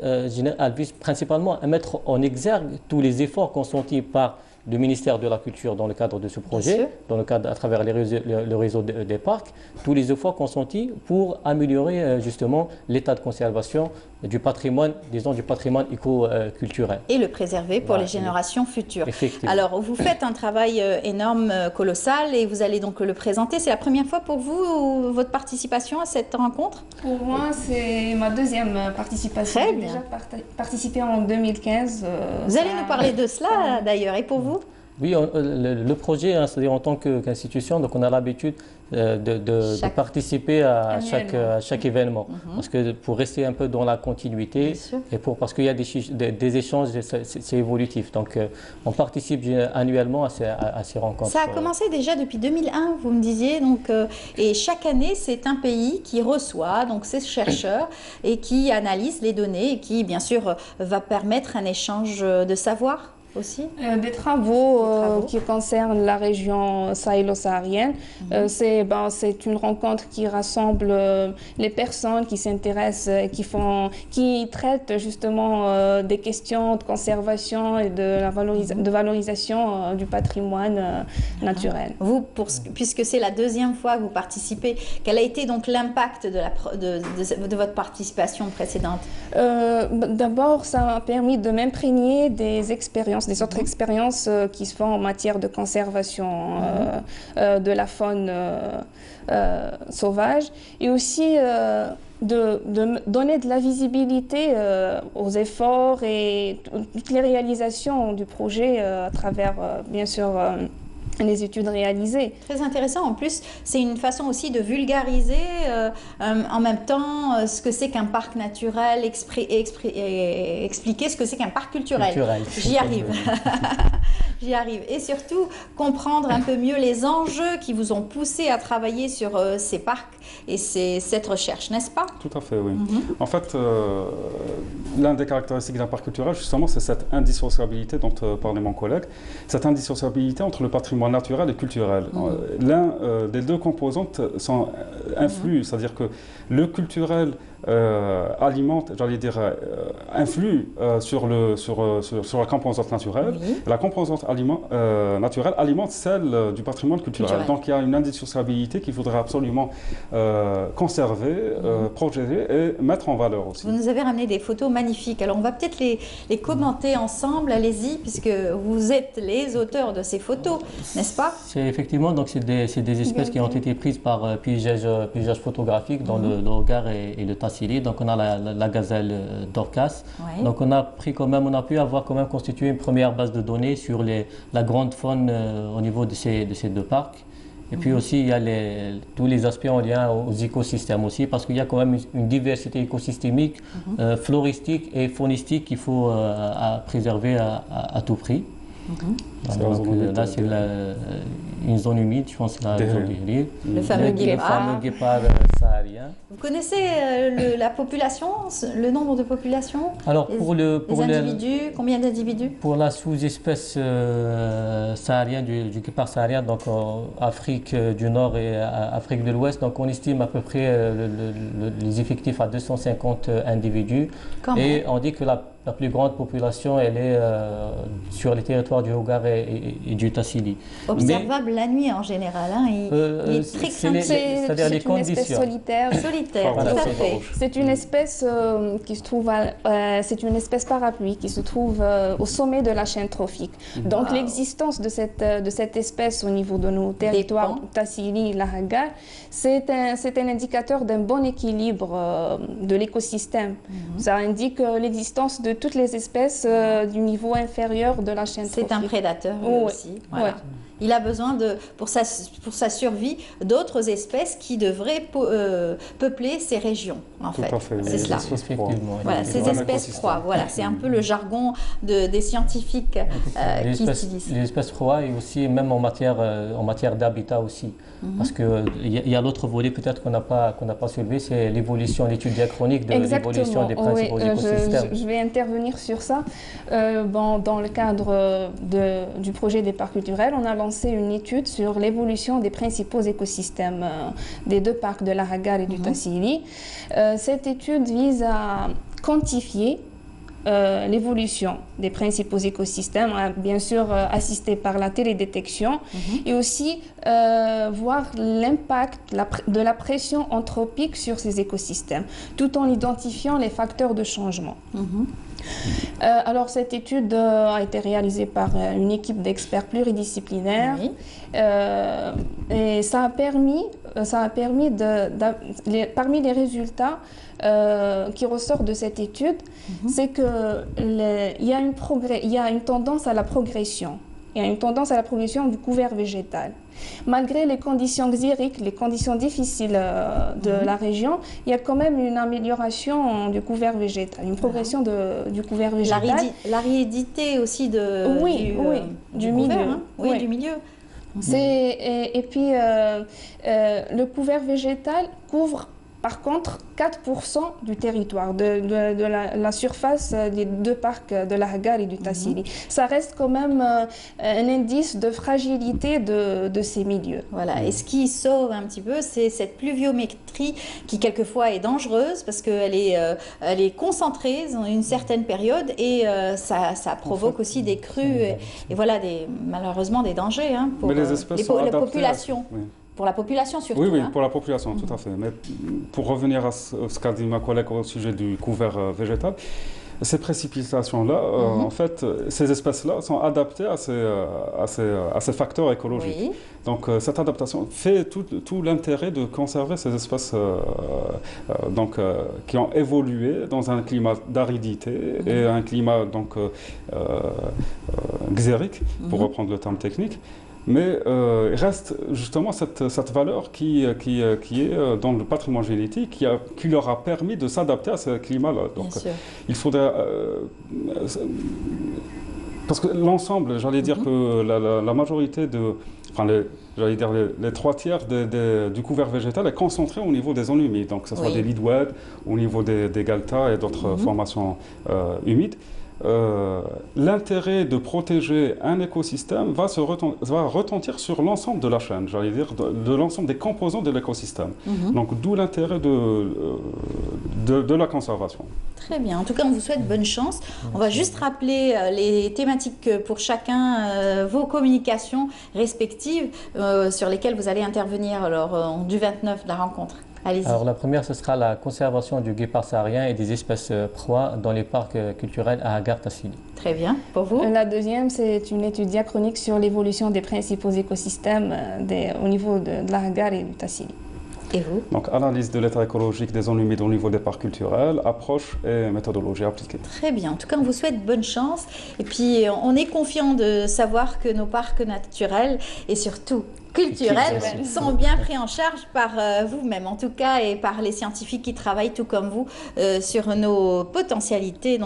Speaker 10: principalement à mettre en exergue tous les efforts consentis par le ministère de la Culture dans le cadre de ce projet, à travers le réseau des parcs, tous les efforts consentis pour améliorer justement l'état de conservation du patrimoine, disons du patrimoine éco-culturel.
Speaker 1: Et le préserver pour les générations futures. Alors, vous faites un travail énorme, colossal, et vous allez donc le présenter. C'est la première fois pour vous, votre participation à cette rencontre?
Speaker 8: Pour moi, c'est ma deuxième participation. J'ai déjà participé en 2015.
Speaker 1: Vous allez nous parler de cela d'ailleurs. Et pour vous?
Speaker 10: Oui, le projet, hein, c'est-à-dire en tant qu'institution, donc on a l'habitude de participer à chaque événement. Parce que pour rester un peu dans la continuité et parce qu'il y a des échanges, c'est évolutif. Donc on participe annuellement à ces rencontres.
Speaker 1: Ça a commencé déjà depuis 2001, vous me disiez. Donc, et chaque année, c'est un pays qui reçoit donc, ces chercheurs et qui analyse les données et qui, bien sûr, va permettre un échange de savoir. Aussi.
Speaker 8: Des travaux qui concernent la région sahélo-saharienne. C'est une rencontre qui rassemble les personnes qui s'intéressent, qui traitent justement des questions de conservation et de valorisation du patrimoine naturel.
Speaker 1: Vous, puisque c'est la deuxième fois que vous participez, quel a été donc l'impact de votre participation précédente?
Speaker 8: D'abord, ça m'a permis de m'imprégner des autres expériences qui se font en matière de conservation de la faune sauvage et aussi de donner de la visibilité aux efforts et toutes les réalisations du projet à travers, bien sûr, les études réalisées.
Speaker 1: Très intéressant. En plus, c'est une façon aussi de vulgariser en même temps ce que c'est qu'un parc naturel, expliquer ce que c'est qu'un parc culturel. J'y arrive. J'y arrive. Et surtout, comprendre un peu mieux les enjeux qui vous ont poussé à travailler sur ces parcs et cette recherche, n'est-ce pas?
Speaker 9: Tout à fait, oui. En fait, l'un des caractéristiques d'un parc culturel, justement, c'est cette indissociabilité dont parlait mon collègue, cette indissociabilité entre le patrimoine naturel et culturel. L'un des deux composantes influent, c'est-à-dire que le culturel alimente, j'allais dire, influe sur la composante naturelle. La composante naturelle alimente celle du patrimoine culturel. Donc il y a une indissociabilité qu'il faudrait absolument conserver, protéger et mettre en valeur aussi.
Speaker 1: Vous nous avez ramené des photos magnifiques. Alors on va peut-être les commenter ensemble. Allez-y, puisque vous êtes les auteurs de ces photos, n'est-ce pas?
Speaker 10: Effectivement, donc c'est des espèces qui ont été prises par paysage photographique dans le Hogar et le Tassili. Donc on a la gazelle d'Orcas. Donc on a pu avoir quand même constitué une première base de données sur la grande faune au niveau de ces deux parcs. Et puis aussi, il y a tous les aspects en lien aux écosystèmes aussi, parce qu'il y a quand même une diversité écosystémique, floristique et faunistique qu'il faut préserver à tout prix. Donc, là, c'est une zone humide, je pense, la zone d'Ihrir.
Speaker 1: Le fameux
Speaker 10: guépard saharien.
Speaker 1: Vous connaissez la population, le nombre de populations?
Speaker 10: Alors,
Speaker 1: combien d'individus?
Speaker 10: Pour la sous-espèce saharienne du guépard saharien, donc Afrique du Nord et Afrique de l'Ouest, donc on estime à peu près les effectifs à 250 individus. Et on dit que la plus grande population, elle est sur les territoires du Hogar et du Tassili.
Speaker 1: Observable la nuit en général. Il est très craintif.
Speaker 10: C'est-à-dire les conditions.
Speaker 8: C'est une espèce solitaire.
Speaker 10: Voilà,
Speaker 1: tout à fait.
Speaker 8: C'est une espèce qui se trouve, c'est une espèce parapluie qui se trouve au sommet de la chaîne trophique. Donc l'existence de cette espèce au niveau de nos territoires Tassili, Lahagar, c'est un indicateur d'un bon équilibre de l'écosystème. Ça indique l'existence de toutes les espèces du niveau inférieur de la chaîne trophique.
Speaker 1: C'est un prédateur aussi. Voilà. Il a besoin, pour sa survie, d'autres espèces qui devraient peupler ces régions, en fait. C'est cela. Voilà, ces espèces proies. Voilà, c'est un peu le jargon des scientifiques qui utilisent.
Speaker 10: Les espèces proies et aussi même en matière d'habitat aussi. Parce qu'il y a l'autre volet peut-être qu'on n'a pas soulevé, c'est l'évolution, l'étude diachronique de l'évolution des principaux écosystèmes.
Speaker 8: Je vais intervenir sur ça. Dans le cadre du projet des parcs culturels, on a lancé une étude sur l'évolution des principaux écosystèmes des deux parcs de Lahagar et du Tassili. Cette étude vise à quantifier l'évolution des principaux écosystèmes, bien sûr assistée par la télédétection, et aussi voir l'impact de la pression anthropique sur ces écosystèmes, tout en identifiant les facteurs de changement. Alors cette étude a été réalisée par une équipe d'experts pluridisciplinaires et ça a permis parmi les résultats qui ressortent de cette étude, c'est qu'il y a une tendance à la progression il y a une tendance à la production du couvert végétal. Malgré les conditions xériques, les conditions difficiles de la région, il y a quand même une amélioration du couvert végétal, une progression du couvert végétal.
Speaker 1: L'aridité aussi du
Speaker 8: milieu.
Speaker 1: Hein. Oui, du milieu.
Speaker 8: Et puis, le couvert végétal couvre par contre 4% du territoire, de la surface des deux parcs de l'Ahgar et du Tassili. Ça reste quand même un indice de fragilité de ces milieux.
Speaker 1: Voilà. Et ce qui sauve un petit peu, c'est cette pluviométrie qui quelquefois est dangereuse parce qu'elle est concentrée dans une certaine période et ça provoque aussi des crues et voilà, malheureusement des dangers hein, pour les populations. Oui. Pour la population surtout.
Speaker 9: Oui, pour la population, tout à fait. Mais pour revenir à ce qu'a dit ma collègue au sujet du couvert végétal, ces précipitations-là, en fait, ces espèces-là sont adaptées à ces facteurs écologiques. Oui. Donc, cette adaptation fait tout l'intérêt de conserver ces espèces qui ont évolué dans un climat d'aridité et un climat xérique, pour reprendre le terme technique. Mais il reste justement cette valeur qui est dans le patrimoine génétique, qui leur a permis de s'adapter à ce climat-là. Donc il faudrait... parce que l'ensemble, j'allais dire que la majorité les 3/3 du couvert végétal est concentré au niveau des zones humides, donc que ce soit des lidouèdes, au niveau des galtas et d'autres formations humides. L'intérêt de protéger un écosystème va retentir sur l'ensemble de la chaîne, j'allais dire, de l'ensemble des composants de l'écosystème. Donc d'où l'intérêt de la conservation.
Speaker 1: Très bien. En tout cas, on vous souhaite bonne chance. On va juste rappeler les thématiques pour chacun, vos communications respectives sur lesquelles vous allez intervenir lors du 29 de la rencontre.
Speaker 10: Alors la première, ce sera la conservation du guépard saharien et des espèces proies dans les parcs culturels à Ahgar-Tassili.
Speaker 1: Très bien. Pour vous?
Speaker 8: La deuxième, c'est une étude diachronique sur l'évolution des principaux écosystèmes au niveau de l'Ahgar et du Tassili.
Speaker 1: Et vous?
Speaker 9: Donc, analyse de l'état écologique des zones humides au niveau des parcs culturels, approche et méthodologie appliquée.
Speaker 1: Très bien. En tout cas, on vous souhaite bonne chance. Et puis, on est confiant de savoir que nos parcs naturels et surtout culturels sont bien pris en charge par vous-même, en tout cas, et par les scientifiques qui travaillent tout comme vous sur nos potentialités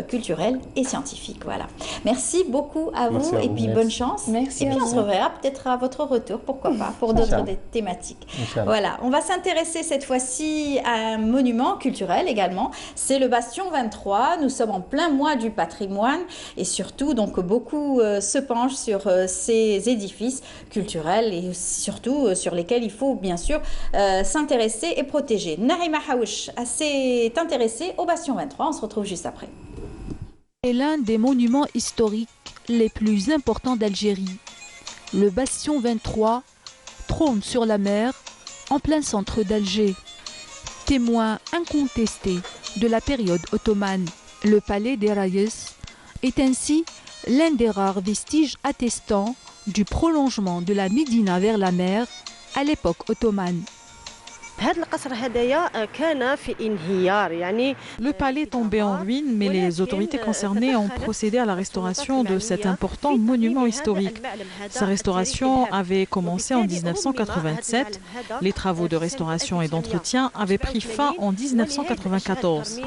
Speaker 1: culturelles et scientifiques. Voilà. Merci beaucoup à vous et puis bonne chance.
Speaker 8: Merci.
Speaker 1: Et puis on se reverra peut-être à votre retour, pourquoi pas, pour d'autres thématiques. Voilà. On va s'intéresser cette fois-ci à un monument culturel également. C'est le Bastion 23. Nous sommes en plein mois du patrimoine et surtout, donc, beaucoup se penchent sur ces édifices culturels et surtout sur lesquels il faut bien sûr s'intéresser et protéger. Naïma Haouch s'est intéressée au Bastion 23. On se retrouve juste après.
Speaker 11: C'est l'un des monuments historiques les plus importants d'Algérie. Le Bastion 23 trône sur la mer en plein centre d'Alger. Témoin incontesté de la période ottomane, le palais des Rayes est ainsi l'un des rares vestiges attestant du prolongement de la Médina vers la mer à l'époque ottomane.
Speaker 12: Le palais tombait en ruine, mais les autorités concernées ont procédé à la restauration de cet important monument historique. Sa restauration avait commencé en 1987. Les travaux de restauration et d'entretien avaient pris fin en 1994.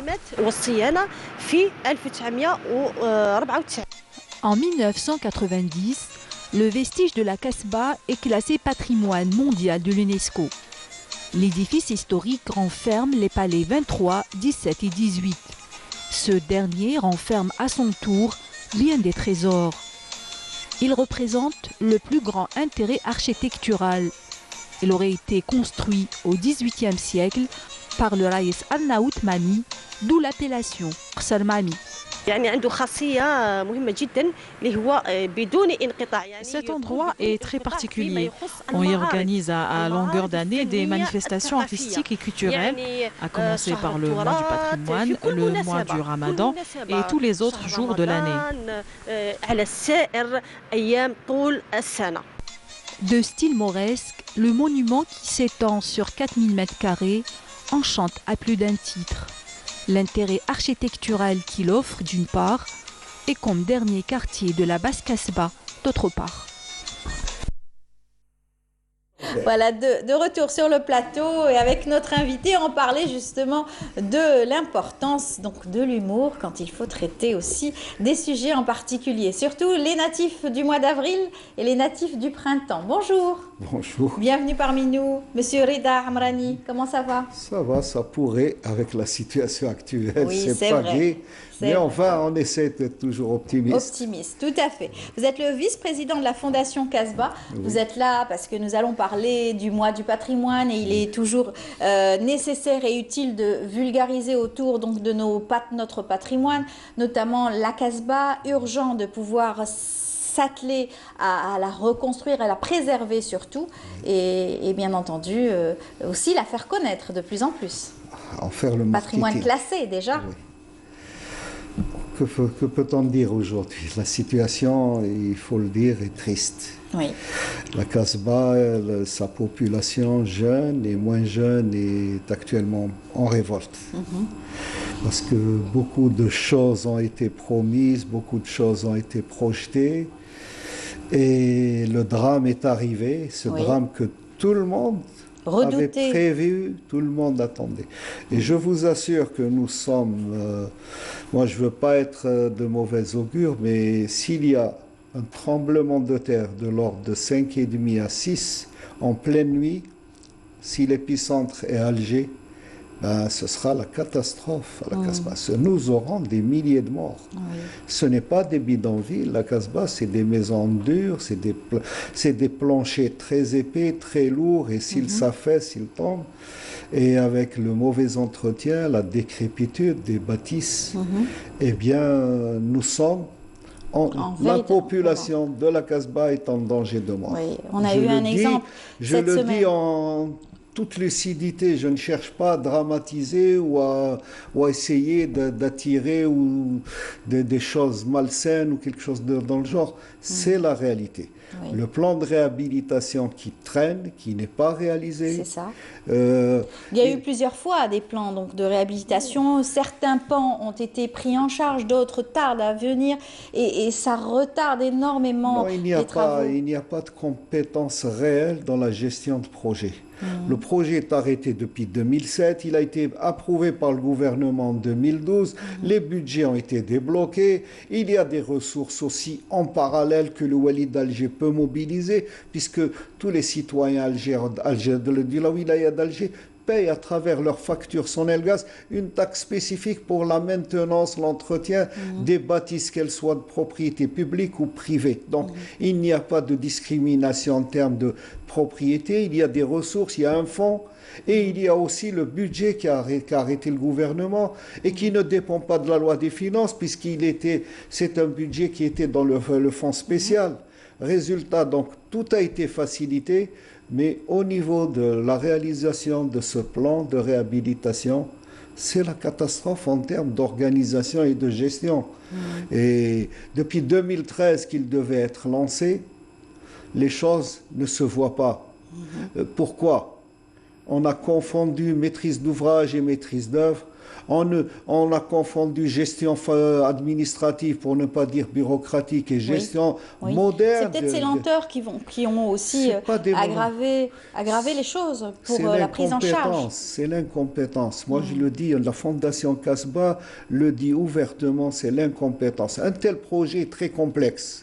Speaker 11: En 1990, le vestige de la Casbah est classé patrimoine mondial de l'UNESCO. L'édifice historique renferme les palais 23, 17 et 18. Ce dernier renferme à son tour bien des trésors. Il représente le plus grand intérêt architectural. Il aurait été construit au XVIIIe siècle par le Raïs Arnaout Mami, d'où l'appellation Qsar Mami.
Speaker 12: Cet endroit est très particulier. On y organise à longueur d'année des manifestations artistiques et culturelles, à commencer par le mois du patrimoine, le mois du Ramadan et tous les autres jours de l'année.
Speaker 11: De style mauresque, le monument qui s'étend sur 4000 m² enchante à plus d'un titre. L'intérêt architectural qu'il offre d'une part, et comme dernier quartier de la Basse Casbah, d'autre part.
Speaker 1: Voilà, de retour sur le plateau et avec notre invité, on parlait justement de l'importance donc de l'humour quand il faut traiter aussi des sujets en particulier, surtout les natifs du mois d'avril et les natifs du printemps. Bonjour.
Speaker 13: Bonjour.
Speaker 1: Bienvenue parmi nous, Monsieur Rida Amrani. Comment ça va?
Speaker 13: Ça va, ça pourrait avec la situation actuelle.
Speaker 1: Oui, c'est
Speaker 13: pas
Speaker 1: vrai.
Speaker 13: gai, mais enfin, on essaie d'être toujours optimiste.
Speaker 1: Optimiste, tout à fait. Vous êtes le vice-président de la Fondation Casbah. Oui. Vous êtes là parce que nous allons parler du mois du patrimoine et il est toujours nécessaire et utile de vulgariser autour donc, de notre patrimoine, notamment la Casbah, urgent de pouvoir s'atteler à la reconstruire, à la préserver surtout et bien entendu aussi la faire connaître de plus en plus.
Speaker 13: En faire le
Speaker 1: patrimoine classé déjà.
Speaker 13: Oui. Que peut-on dire aujourd'hui? La situation, il faut le dire, est triste.
Speaker 1: Oui.
Speaker 13: La Casbah, sa population jeune et moins jeune est actuellement en révolte. Parce que beaucoup de choses ont été promises, beaucoup de choses ont été projetées. Et le drame est arrivé, ce drame que tout le monde avait prévu, tout le monde attendait. Et je vous assure que nous sommes, moi je ne veux pas être de mauvais augure, mais s'il y a un tremblement de terre de l'ordre de 5,5 à 6 en pleine nuit, si l'épicentre est Alger, ben, ce sera la catastrophe à la Casbah. Nous aurons des milliers de morts. Ce n'est pas des bidonvilles. La Casbah, c'est des maisons dures, c'est des planchers très épais, très lourds, et s'ils s'affaissent, ils tombent. Et avec le mauvais entretien, la décrépitude des bâtisses, eh bien, nous sommes... la population de la Casbah est en danger de mort.
Speaker 1: Oui, on a eu un exemple cette semaine. Je le dis en toute lucidité, je ne cherche pas à dramatiser ou à essayer d'attirer des choses malsaines ou quelque chose dans le genre. C'est la réalité. Oui. Le plan de réhabilitation qui traîne, qui n'est pas réalisé. C'est ça. Il y a eu plusieurs fois des plans donc, de réhabilitation. Certains pans ont été pris en charge, d'autres tardent à venir et ça retarde énormément les travaux.
Speaker 13: Il n'y a pas de compétences réelles dans la gestion de projet. Le projet est arrêté depuis 2007, il a été approuvé par le gouvernement en 2012, les budgets ont été débloqués, il y a des ressources aussi en parallèle que le Wali d'Alger peut mobiliser, puisque tous les citoyens de la wilaya d'Alger payent à travers leurs factures Sonelgaz une taxe spécifique pour la maintenance, l'entretien des bâtisses, qu'elles soient de propriété publique ou privée. Donc, il n'y a pas de discrimination en termes de propriété, il y a des ressources, il y a un fonds, et il y a aussi le budget qui a arrêté le gouvernement et qui ne dépend pas de la loi des finances, c'est un budget qui était dans le fonds spécial. Résultat, donc, tout a été facilité, mais au niveau de la réalisation de ce plan de réhabilitation, c'est la catastrophe en termes d'organisation et de gestion. Et depuis 2013 qu'il devait être lancé, les choses ne se voient pas. Pourquoi? On a confondu maîtrise d'ouvrage et maîtrise d'œuvre. On a confondu gestion administrative, pour ne pas dire bureaucratique, et gestion moderne.
Speaker 1: C'est peut-être ces lenteurs qui ont aussi aggravé les choses pour la prise en charge.
Speaker 13: C'est l'incompétence. Moi, je le dis, la Fondation Casbah le dit ouvertement, c'est l'incompétence. Un tel projet est très complexe.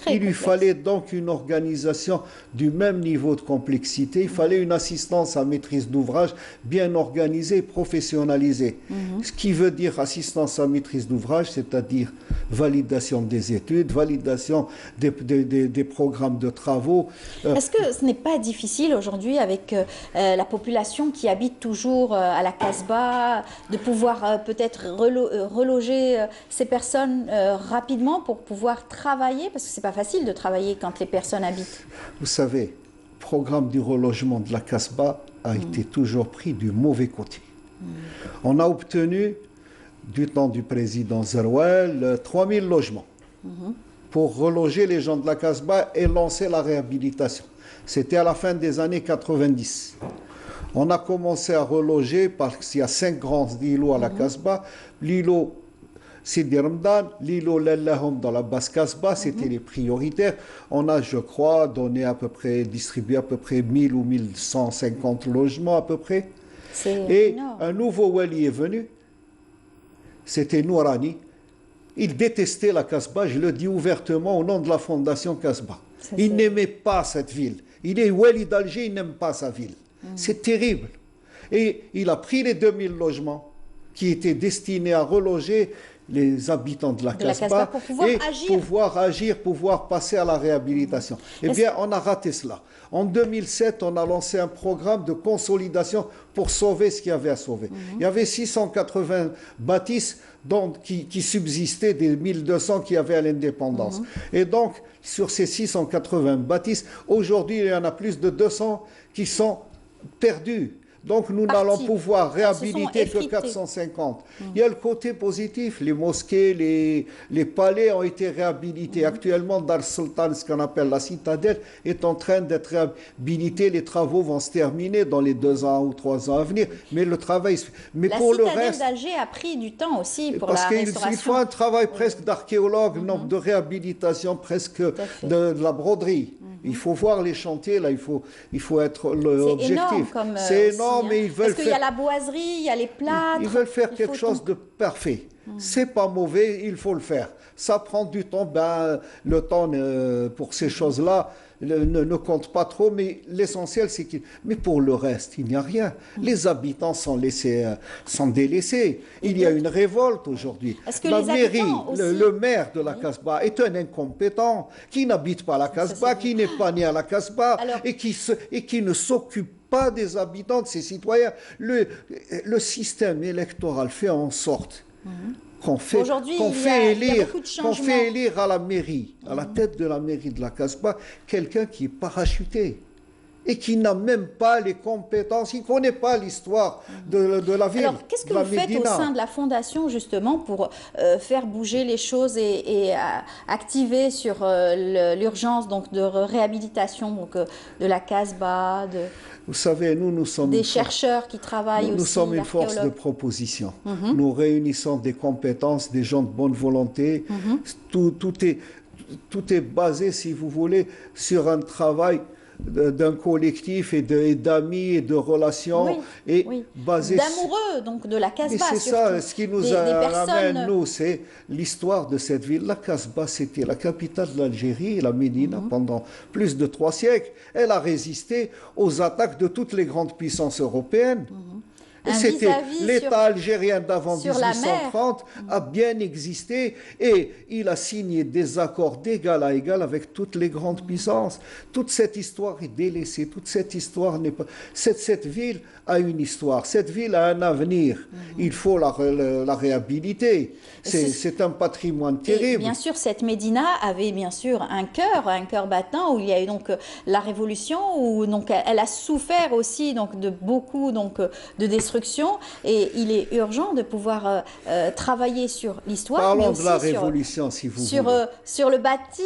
Speaker 13: Il lui fallait donc une organisation du même niveau de complexité. Il fallait une assistance à maîtrise d'ouvrage bien organisée, professionnalisée. Ce qui veut dire assistance à maîtrise d'ouvrage, c'est-à-dire validation des études, validation des programmes de travaux.
Speaker 1: Est-ce que ce n'est pas difficile aujourd'hui avec la population qui habite toujours à la Casbah de pouvoir peut-être reloger ces personnes rapidement pour pouvoir travailler? Parce que c'est pas facile de travailler quand les personnes habitent.
Speaker 13: Vous savez, le programme du relogement de la Casbah a été toujours pris du mauvais côté. On a obtenu, du temps du président Zerouel, 3000 logements pour reloger les gens de la Casbah et lancer la réhabilitation. C'était à la fin des années 90. On a commencé à reloger parce qu'il y a 5 grands îlots à la Casbah. L'îlot Sidi Ramadan, Lilo Lellahom dans la basse Casbah, c'était les prioritaires. On a, je crois, distribué à peu près 1000 ou 1150 logements à peu près. Et un nouveau wali est venu, c'était Nourani. Il détestait la Casbah, je le dis ouvertement au nom de la fondation Casbah. Il n'aimait pas cette ville. Il est wali d'Alger, il n'aime pas sa ville. C'est terrible. Et il a pris les 2000 logements qui étaient destinés à reloger les habitants de la Casbah
Speaker 1: pour pouvoir agir,
Speaker 13: pouvoir passer à la réhabilitation. Eh bien, on a raté cela. En 2007, on a lancé un programme de consolidation pour sauver ce qu'il y avait à sauver. Il y avait 680 bâtisses qui subsistaient des 1200 qui avaient à l'indépendance. Et donc, sur ces 680 bâtisses, aujourd'hui, il y en a plus de 200 qui sont perdues. Donc nous n'allons pouvoir réhabiliter que 450. Il y a le côté positif, les mosquées, les palais ont été réhabilités. Actuellement, Dar Sultan, ce qu'on appelle la citadelle, est en train d'être réhabilité. Les travaux vont se terminer dans les 2 ans ou 3 ans à venir. Mais le travail... Mais pour le reste...
Speaker 1: La citadelle d'Alger a pris du temps aussi pour la restauration.
Speaker 13: Parce qu'il faut un travail presque d'archéologue, de réhabilitation presque de la broderie. Il faut voir les chantiers, là, il faut être l'objectif.
Speaker 1: C'est énorme, mais ils veulent parce qu'il y a la boiserie, il y a les plâtres.
Speaker 13: Ils veulent faire quelque chose de parfait. C'est pas mauvais, il faut le faire. Ça prend du temps. Le temps pour ces choses-là ne compte pas trop, mais l'essentiel, c'est qu'il... Mais pour le reste, il n'y a rien. Les habitants sont délaissés. Il y a une révolte aujourd'hui.
Speaker 1: La mairie,
Speaker 13: le maire de la Casbah est un incompétent qui n'habite pas la Casbah, qui n'est pas né à la Casbah et qui ne s'occupe pas des habitants, de ses citoyens. Le système électoral fait en sorte qu'on fait élire à la mairie, à la tête de la mairie de la Casbah, quelqu'un qui est parachuté et qui n'a même pas les compétences, il ne connaît pas l'histoire de la ville.
Speaker 1: Alors, qu'est-ce que vous faites au sein de la Fondation, justement, pour faire bouger les choses et activer sur l'urgence de réhabilitation de la Casbah
Speaker 13: Vous savez, nous sommes...
Speaker 1: Des chercheurs qui travaillent aussi,
Speaker 13: nous sommes une force de proposition. Nous réunissons des compétences, des gens de bonne volonté. Tout est basé, si vous voulez, sur un travail d'un collectif et d'amis et de relations basé
Speaker 1: d'amoureux donc de la Casbah.
Speaker 13: Et c'est ça ce qui nous ramène, nous, c'est l'histoire de cette ville. La Casbah, c'était la capitale de l'Algérie, la Médina, pendant plus de 3 siècles. Elle a résisté aux attaques de toutes les grandes puissances européennes. Et c'était l'État algérien d'avant 1830 a bien existé et il a signé des accords d'égal à égal avec toutes les grandes puissances. Toute cette histoire est délaissée, toute cette histoire n'est pas... Cette ville a une histoire, cette ville a un avenir. Il faut la réhabiliter. C'est un patrimoine terrible.
Speaker 1: Et bien sûr, cette Médina avait bien sûr un cœur battant où il y a eu donc la Révolution, où donc elle a souffert aussi donc de beaucoup de destruction. Et il est urgent de pouvoir travailler sur l'histoire.
Speaker 13: Parlons de la Révolution, si vous voulez.
Speaker 1: Sur le bâti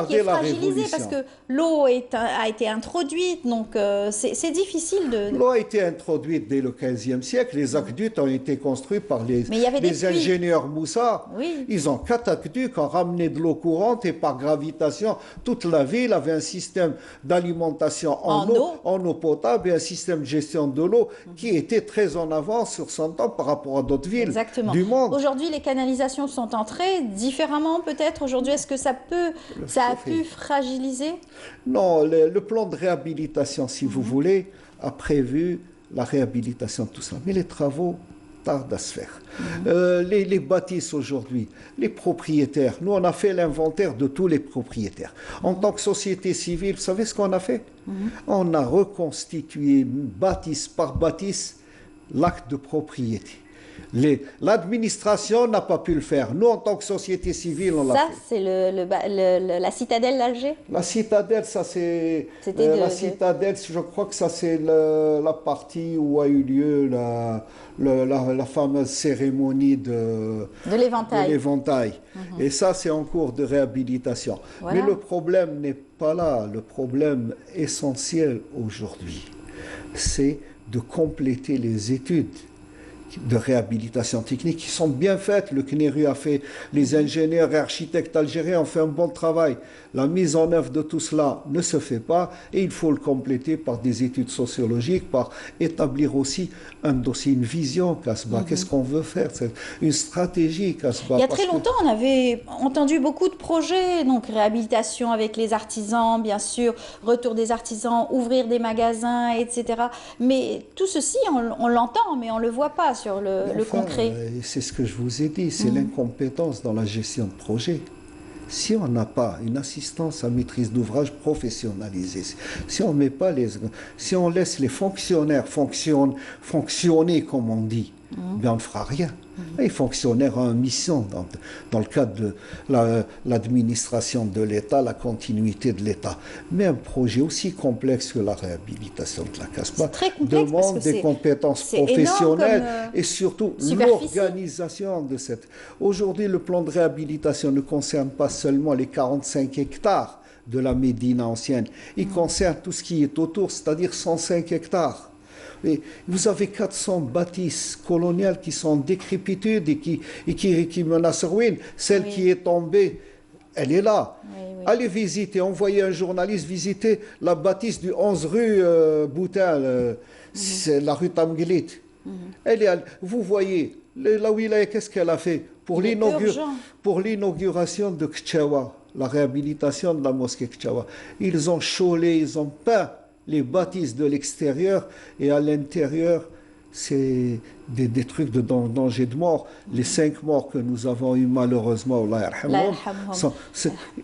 Speaker 1: qui est fragilisé parce que l'eau a été introduite, donc c'est difficile de...
Speaker 13: L'eau a été introduite dès le XVe siècle. Les aqueducs ont été construits par les ingénieurs Moussa. Ils ont 4 aqueducs, ont ramené de l'eau courante et par gravitation, toute la ville avait un système d'alimentation en eau potable et un système de gestion de l'eau qui était très en avance sur son temps par rapport à d'autres villes du monde.
Speaker 1: Aujourd'hui, les canalisations sont entrées différemment peut-être. Aujourd'hui, est-ce que ça a pu fragiliser?
Speaker 13: Non, le plan de réhabilitation, si vous voulez, a prévu la réhabilitation de tout ça. Mais les travaux tardent à se faire. Les bâtisses aujourd'hui, les propriétaires, nous on a fait l'inventaire de tous les propriétaires. En tant que société civile, vous savez ce qu'on a fait? On a reconstitué bâtisse par bâtisse l'acte de propriété. L'administration n'a pas pu le faire. Nous, en tant que société civile, on l'a fait.
Speaker 1: Ça, c'est la citadelle d'Alger?
Speaker 13: La citadelle, ça c'est... citadelle, je crois que ça c'est la partie où a eu lieu la fameuse cérémonie de l'éventail. Et ça, c'est en cours de réhabilitation. Voilà. Mais le problème n'est pas là. Le problème essentiel aujourd'hui, c'est de compléter les études de réhabilitation technique qui sont bien faites. Le CNERU a fait, les ingénieurs et architectes algériens ont fait un bon travail. La mise en œuvre de tout cela ne se fait pas et il faut le compléter par des études sociologiques, par établir aussi un dossier, une vision, Kasbah. Qu'est-ce qu'on veut faire? Une stratégie, Kasbah.
Speaker 1: Il y a très longtemps, on avait entendu beaucoup de projets, donc réhabilitation avec les artisans, bien sûr, retour des artisans, ouvrir des magasins, etc. Mais tout ceci, on l'entend, mais on ne le voit pas sur le concret.
Speaker 13: C'est ce que je vous ai dit, c'est l'incompétence dans la gestion de projet. Si on n'a pas une assistance à maîtrise d'ouvrage professionnalisée, si on laisse les fonctionnaires fonctionner comme on dit, ben on ne fera rien. Les fonctionnaires ont une mission dans le cadre de l'administration de l'État, la continuité de l'État. Mais un projet aussi complexe que la réhabilitation de la Kasbah demande des compétences professionnelles et surtout l'organisation de cette... Aujourd'hui, le plan de réhabilitation ne concerne pas seulement les 45 hectares de la Médina ancienne. Il concerne tout ce qui est autour, c'est-à-dire 105 hectares. Et vous avez 400 bâtisses coloniales qui sont en décrépitude et qui menacent ruine. Celle qui est tombée, elle est là. Allez visiter, envoyez un journaliste visiter la bâtisse du 11 rue Boutin, c'est la rue Tamgulit. Vous voyez, la wilaya, qu'est-ce qu'elle a fait pour l'inauguration de Kchawa, la réhabilitation de la mosquée Kchawa. Ils ont chaulé, ils ont peint les bâtisses de l'extérieur et à l'intérieur, c'est des trucs de danger de mort. Les 5 morts que nous avons eus malheureusement,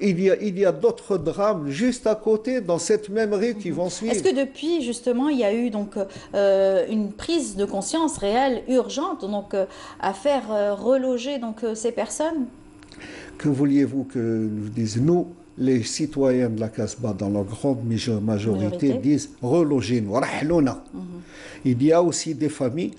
Speaker 13: il y a d'autres drames juste à côté dans cette même rue qui vont suivre.
Speaker 1: Est-ce que depuis justement il y a eu donc une prise de conscience réelle, urgente, donc à faire reloger donc ces personnes?
Speaker 13: Que vouliez-vous que nous disions? Nous, les citoyens de la Kasbah, dans leur grande majorité, disent « relogez-nous, rahlouna ». Il y a aussi des familles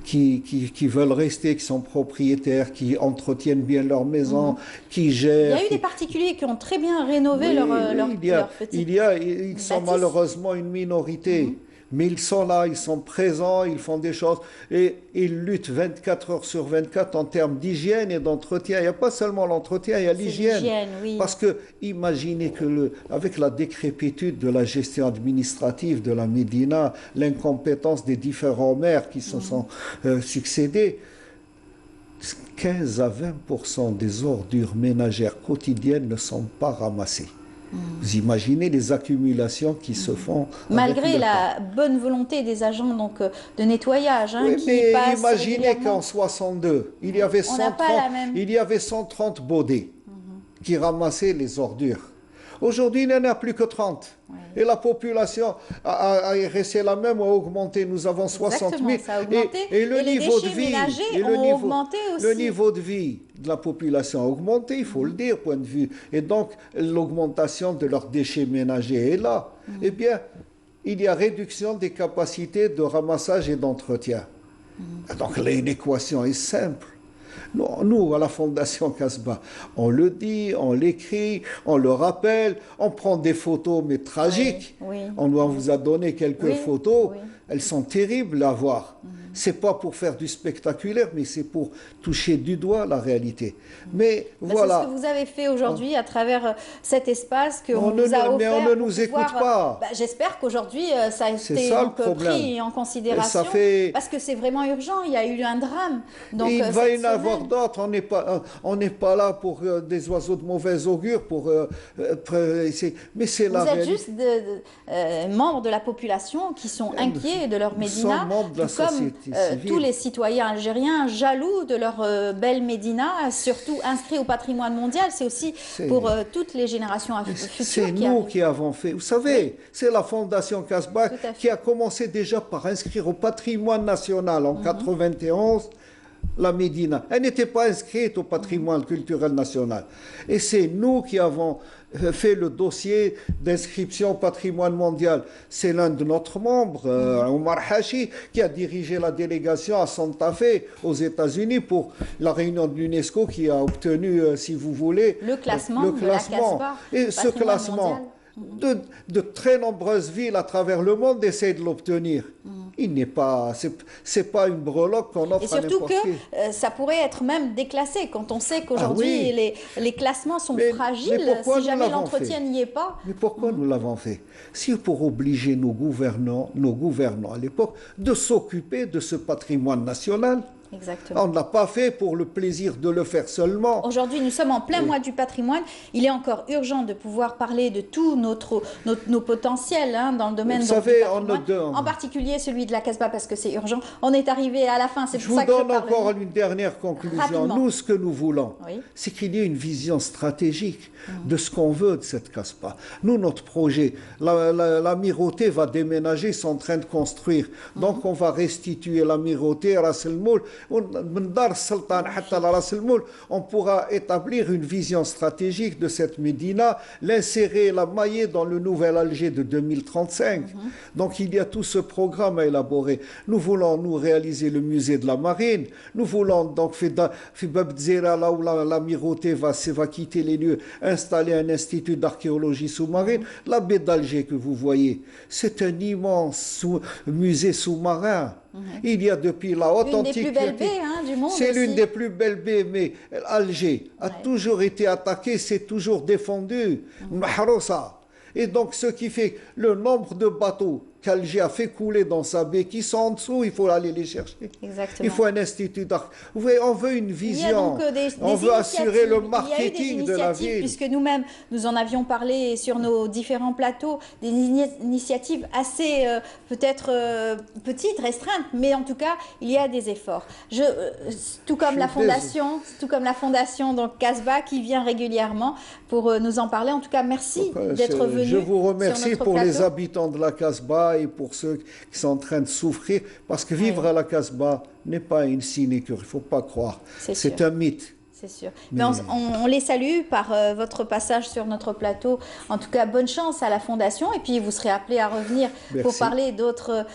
Speaker 13: qui veulent rester, qui sont propriétaires, qui entretiennent bien leur maison, qui gèrent...
Speaker 1: Il y a eu des particuliers qui ont très bien rénové leur petite...
Speaker 13: Ils sont malheureusement une minorité. Mais ils sont là, ils sont présents, ils font des choses et ils luttent 24 heures sur 24 en termes d'hygiène et d'entretien. Il n'y a pas seulement l'entretien, il y a l'hygiène. Parce que imaginez que avec la décrépitude de la gestion administrative de la Médina, l'incompétence des différents maires qui se sont succédés, 15 à 20% des ordures ménagères quotidiennes ne sont pas ramassées. Vous imaginez les accumulations qui se font.
Speaker 1: Malgré la bonne volonté des agents donc, de nettoyage.
Speaker 13: Oui, mais imaginez qu'en 62, il y avait 130 baudets qui ramassaient les ordures. Aujourd'hui, il n'y en a plus que 30. Et la population a resté la même ou a augmenté. Nous avons 60 000.
Speaker 1: Ça a augmenté.
Speaker 13: Et le niveau de vie,
Speaker 1: aussi.
Speaker 13: Le niveau de vie de la population a augmenté, il faut le dire, point de vue. Et donc, l'augmentation de leurs déchets ménagers est là. Eh bien, il y a réduction des capacités de ramassage et d'entretien. Donc, l'équation est simple. Nous, à la Fondation Kasbah, on le dit, on l'écrit, on le rappelle, on prend des photos, mais tragiques. On vous a donné quelques photos, elles sont terribles à voir. C'est pas pour faire du spectaculaire, mais c'est pour toucher du doigt la réalité. Mais voilà.
Speaker 1: C'est ce que vous avez fait aujourd'hui à travers cet espace que on
Speaker 13: vous
Speaker 1: a offert.
Speaker 13: Mais on ne nous écoute pas.
Speaker 1: J'espère qu'aujourd'hui, ça a été pris en considération. Parce que c'est vraiment urgent. Il y a eu un drame. Donc,
Speaker 13: il va y en avoir d'autres. On n'est pas là pour des oiseaux de mauvais augure. Mais c'est la réalité.
Speaker 1: Vous êtes juste membres de la population qui sont inquiets de leur Médina.
Speaker 13: Membres de la société.
Speaker 1: Tous les citoyens algériens jaloux de leur belle Médina, surtout inscrits au patrimoine mondial, c'est aussi pour toutes les générations futures.
Speaker 13: C'est nous qui avons fait. Vous savez, c'est la Fondation Kasbah qui a commencé déjà par inscrire au patrimoine national en 91 la Médina. Elle n'était pas inscrite au patrimoine culturel national. Et c'est nous qui avons fait le dossier d'inscription au patrimoine mondial. C'est l'un de nos membres, Omar Hachi, qui a dirigé la délégation à Santa Fe, aux États-Unis, pour la réunion de l'UNESCO qui a obtenu, si vous voulez,
Speaker 1: le classement. De la Kasbah,
Speaker 13: et ce classement, de très nombreuses villes à travers le monde essaient de l'obtenir. Il n'est pas, c'est pas une breloque qu'on offre à n'importe qui.
Speaker 1: Et surtout que ça pourrait être même déclassé quand on sait qu'aujourd'hui les classements sont fragiles si jamais l'entretien n'y est pas.
Speaker 13: Mais pourquoi nous l'avons fait? Si pour obliger nos gouvernants à l'époque de s'occuper de ce patrimoine national.
Speaker 1: Exactement.
Speaker 13: On ne l'a pas fait pour le plaisir de le faire seulement.
Speaker 1: Aujourd'hui, nous sommes en plein mois du patrimoine. Il est encore urgent de pouvoir parler de tous nos potentiels dans le domaine du patrimoine, en particulier celui de la Casbah, parce que c'est urgent. On est arrivé à la fin, c'est pour ça que je parle.
Speaker 13: Je vous donne encore une dernière conclusion.
Speaker 1: Rapidement.
Speaker 13: Nous, ce que nous voulons, c'est qu'il y ait une vision stratégique de ce qu'on veut de cette Casbah. Nous, notre projet, l'amirauté va déménager, ils sont en train de construire. Donc, on va restituer l'amirauté à Ras El Moul. On pourra établir une vision stratégique de cette Médina, l'insérer, la mailler dans le nouvel Alger de 2035. Donc il y a tout ce programme à élaborer. Nous voulons nous réaliser le musée de la marine. Nous voulons donc faire Babdzera, là où l'amirauté va quitter les lieux, installer un institut d'archéologie sous-marine. La baie d'Alger que vous voyez, c'est un immense musée sous-marin. Il y a depuis la haute antiquité.
Speaker 1: L'une des plus belles baies du monde.
Speaker 13: C'est l'une des plus belles baies, mais Alger a toujours été attaqué, c'est toujours défendu. Mahrousa. Et donc, ce qui fait le nombre de bateaux qu'Alger a fait couler dans sa baie, qui sont en dessous, il faut aller les chercher.
Speaker 1: Exactement.
Speaker 13: Il faut un institut d'art. On veut une vision. On veut assurer le marketing de la ville.
Speaker 1: Puisque nous-mêmes, nous en avions parlé sur nos différents plateaux, des initiatives assez peut-être petites, restreintes, mais en tout cas, il y a des efforts. Tout comme la fondation donc Casbah qui vient régulièrement pour nous en parler. En tout cas, merci d'être venu.
Speaker 13: Je vous remercie pour les habitants de la Casbah et pour ceux qui sont en train de souffrir, parce que vivre à la Casbah n'est pas une sinécure, il ne faut pas croire. C'est un mythe.
Speaker 1: C'est sûr. Mais on les salue par votre passage sur notre plateau. En tout cas, bonne chance à la Fondation. Et puis, vous serez appelé à revenir pour parler d'autres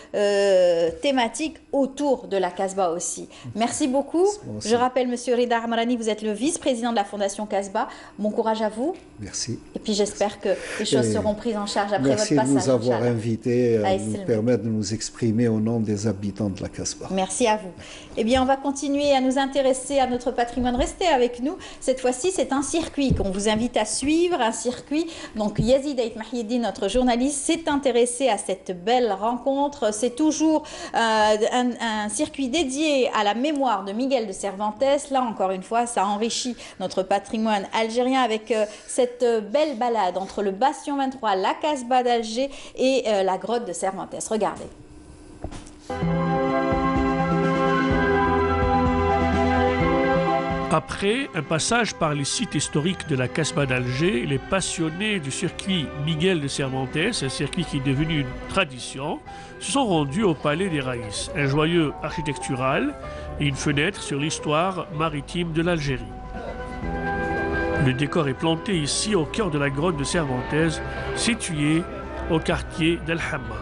Speaker 1: thématiques autour de la Casbah aussi. Merci beaucoup. Je rappelle, Monsieur Rida Amrani, vous êtes le vice-président de la Fondation Casbah. Bon courage à vous.
Speaker 13: Merci.
Speaker 1: Et puis, j'espère que les choses seront prises en charge après votre passage.
Speaker 13: Merci de nous avoir invités à nous permettre de nous exprimer au nom des habitants de la Casbah.
Speaker 1: Merci à vous. Eh bien, on va continuer à nous intéresser à notre patrimoine. Restez avec nous. Cette fois-ci, c'est un circuit qu'on vous invite à suivre, un circuit. Donc, Yazid Ait Mahiedi, notre journaliste, s'est intéressé à cette belle rencontre. C'est toujours un circuit dédié à la mémoire de Miguel de Cervantes. Là, encore une fois, ça enrichit notre patrimoine algérien avec cette belle balade entre le Bastion 23, la Casbah d'Alger et la grotte de Cervantes. Regardez.
Speaker 14: Après un passage par les sites historiques de la Casbah d'Alger, les passionnés du circuit Miguel de Cervantes, un circuit qui est devenu une tradition, se sont rendus au Palais des Raïs, un joyau architectural et une fenêtre sur l'histoire maritime de l'Algérie. Le décor est planté ici au cœur de la grotte de Cervantes, située au quartier d'El Hamma.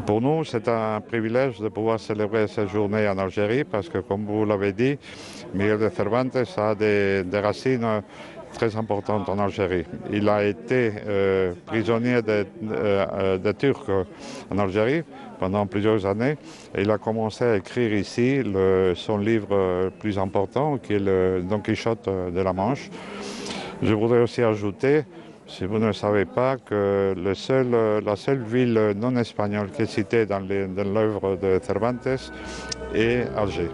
Speaker 15: Pour nous, c'est un privilège de pouvoir célébrer cette journée en Algérie parce que, comme vous l'avez dit, Miguel de Cervantes a des racines très importantes en Algérie. Il a été prisonnier des Turcs en Algérie pendant plusieurs années. Et il a commencé à écrire ici son livre plus important, qui est le Don Quichotte de la Manche. Je voudrais aussi ajouter, si vous ne le savez pas, que la seule ville non espagnole qui est citée dans l'œuvre de Cervantes est Alger.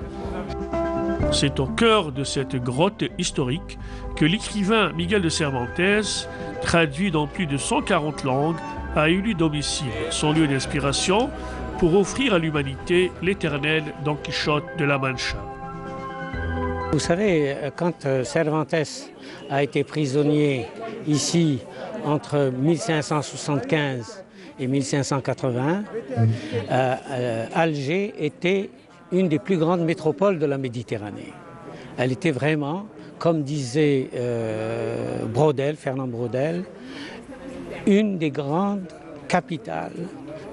Speaker 14: C'est au cœur de cette grotte historique que l'écrivain Miguel de Cervantes, traduit dans plus de 140 langues, a élu domicile, son lieu d'inspiration, pour offrir à l'humanité l'éternel Don Quichotte de la Mancha.
Speaker 16: Vous savez, quand Cervantes a été prisonnier ici entre 1575 et 1581, Alger était une des plus grandes métropoles de la Méditerranée. Elle était vraiment, comme disait Fernand Braudel, une des grandes capitales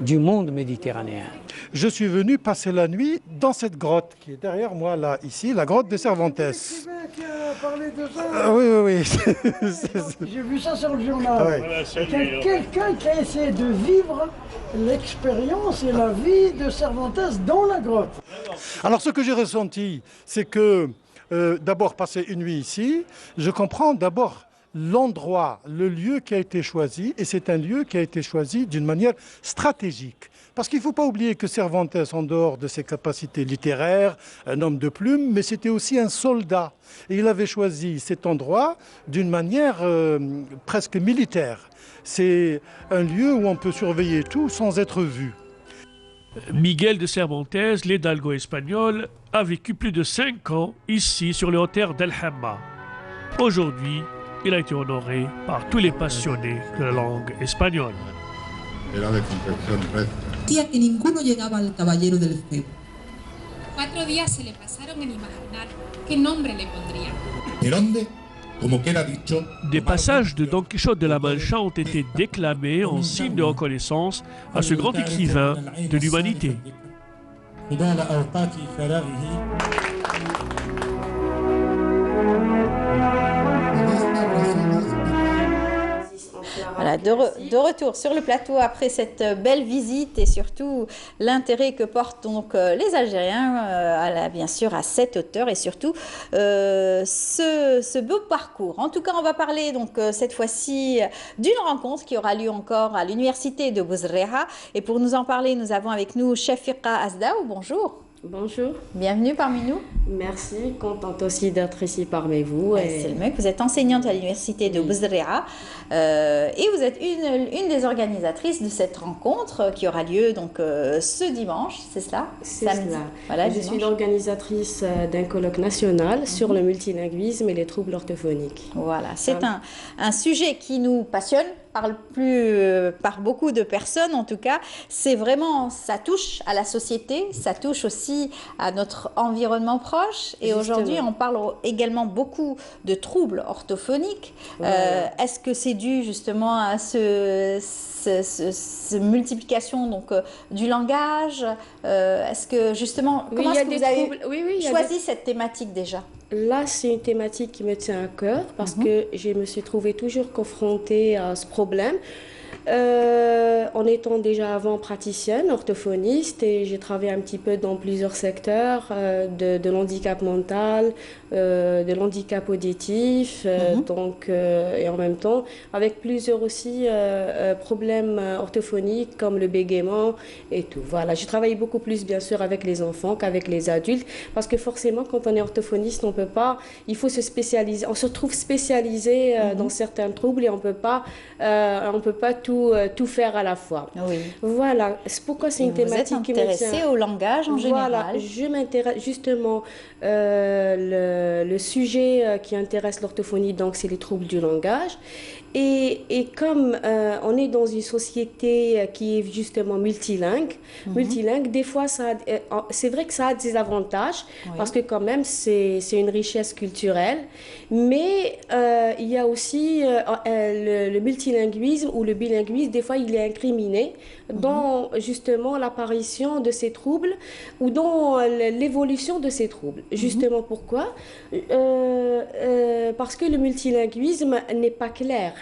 Speaker 16: du monde méditerranéen.
Speaker 17: Je suis venu passer la nuit dans cette grotte qui est derrière moi, là, ici, la grotte de Cervantes. parlé de ça.
Speaker 18: Oui.
Speaker 17: J'ai vu ça sur le journal.
Speaker 18: Ouais.
Speaker 17: Voilà, quelqu'un qui a essayé de vivre l'expérience et la vie de Cervantes dans la grotte.
Speaker 18: Alors ce que j'ai ressenti, c'est que d'abord passer une nuit ici, je comprends d'abord l'endroit, le lieu qui a été choisi, et c'est un lieu qui a été choisi d'une manière stratégique. Parce qu'il ne faut pas oublier que Cervantes, en dehors de ses capacités littéraires, un homme de plume, mais c'était aussi un soldat. Et il avait choisi cet endroit d'une manière presque militaire. C'est un lieu où on peut surveiller tout sans être vu.
Speaker 14: Miguel de Cervantes, l'hidalgo espagnol, a vécu plus de 5 ans ici sur le hauteurs d'El Hamma. Aujourd'hui, il a été honoré par tous les passionnés de la langue espagnole.
Speaker 19: Que ninguno llegaba al caballero del Febo. 4 días se le pasaron en imaginar qué nombre le pondrían.
Speaker 20: ¿De dónde? Como queda dicho.
Speaker 14: Des passages de Don Quichotte de la Mancha ont été déclamés en signe de reconnaissance à ce grand écrivain de l'humanité.
Speaker 1: Voilà, de retour sur le plateau après cette belle visite et surtout l'intérêt que portent donc les Algériens bien sûr à cet auteur et surtout ce beau parcours. En tout cas, on va parler donc cette fois-ci d'une rencontre qui aura lieu encore à l'université de Bouzreha. Et pour nous en parler, nous avons avec nous Shafiqa Azdaou. Bonjour.
Speaker 21: Bonjour.
Speaker 1: Bienvenue parmi nous.
Speaker 21: Merci, contente aussi d'être ici parmi vous.
Speaker 1: C'est le mec, vous êtes enseignante à l'université de Bouzreha et vous êtes une des organisatrices de cette rencontre qui aura lieu donc ce dimanche, c'est cela?
Speaker 21: C'est
Speaker 1: samedi.
Speaker 21: cela.
Speaker 1: Voilà,
Speaker 21: je suis l'organisatrice d'un colloque national sur le multilinguisme et les troubles orthophoniques.
Speaker 1: Voilà, c'est un sujet qui nous passionne. Par beaucoup de personnes en tout cas, c'est vraiment, ça touche à la société, ça touche aussi à notre environnement proche et aujourd'hui on parle également beaucoup de troubles orthophoniques. Voilà. Est-ce que c'est dû justement à cette multiplication donc, du langage est-ce que justement, comment est-ce que vous avez choisi cette thématique déjà?
Speaker 21: Là, c'est une thématique qui me tient à cœur parce que je me suis trouvée toujours confrontée à ce problème. En étant déjà avant praticienne, orthophoniste, et j'ai travaillé un petit peu dans plusieurs secteurs de l'handicap mental, de l'handicap auditif, et en même temps avec plusieurs aussi problèmes orthophoniques comme le bégaiement et tout. Voilà, j'ai travaillé beaucoup plus bien sûr avec les enfants qu'avec les adultes parce que forcément quand on est orthophoniste, on peut pas, il faut se spécialiser, on se retrouve spécialisé dans certains troubles et on peut pas tout faire à la fois.
Speaker 1: Oui.
Speaker 21: Voilà, c'est pourquoi c'est une thématique qui me tient.
Speaker 1: Vous êtes intéressée au langage en général.
Speaker 21: Voilà, je m'intéresse justement le sujet qui intéresse l'orthophonie, donc c'est les troubles du langage. Et comme on est dans une société qui est justement multilingue, des fois, c'est vrai que ça a des avantages, parce que quand même, c'est une richesse culturelle, mais il y a aussi le multilinguisme ou le bilinguisme, des fois, il est incriminé dans justement l'apparition de ces troubles ou dans l'évolution de ces troubles. Justement, pourquoi? Parce que le multilinguisme n'est pas clair.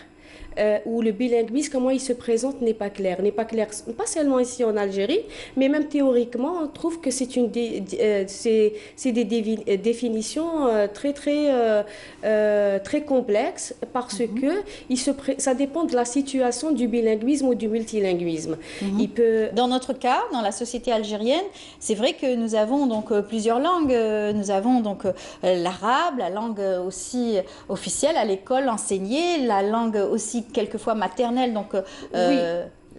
Speaker 21: Où le bilinguisme, comment il se présente, n'est pas clair. N'est pas clair, pas seulement ici en Algérie, mais même théoriquement, on trouve que c'est des définitions très complexes parce que ça dépend de la situation du bilinguisme ou du multilinguisme.
Speaker 1: Dans notre cas, dans la société algérienne, c'est vrai que nous avons donc plusieurs langues. Nous avons donc l'arabe, la langue aussi officielle à l'école enseignée, la langue aussi quelquefois maternelle, donc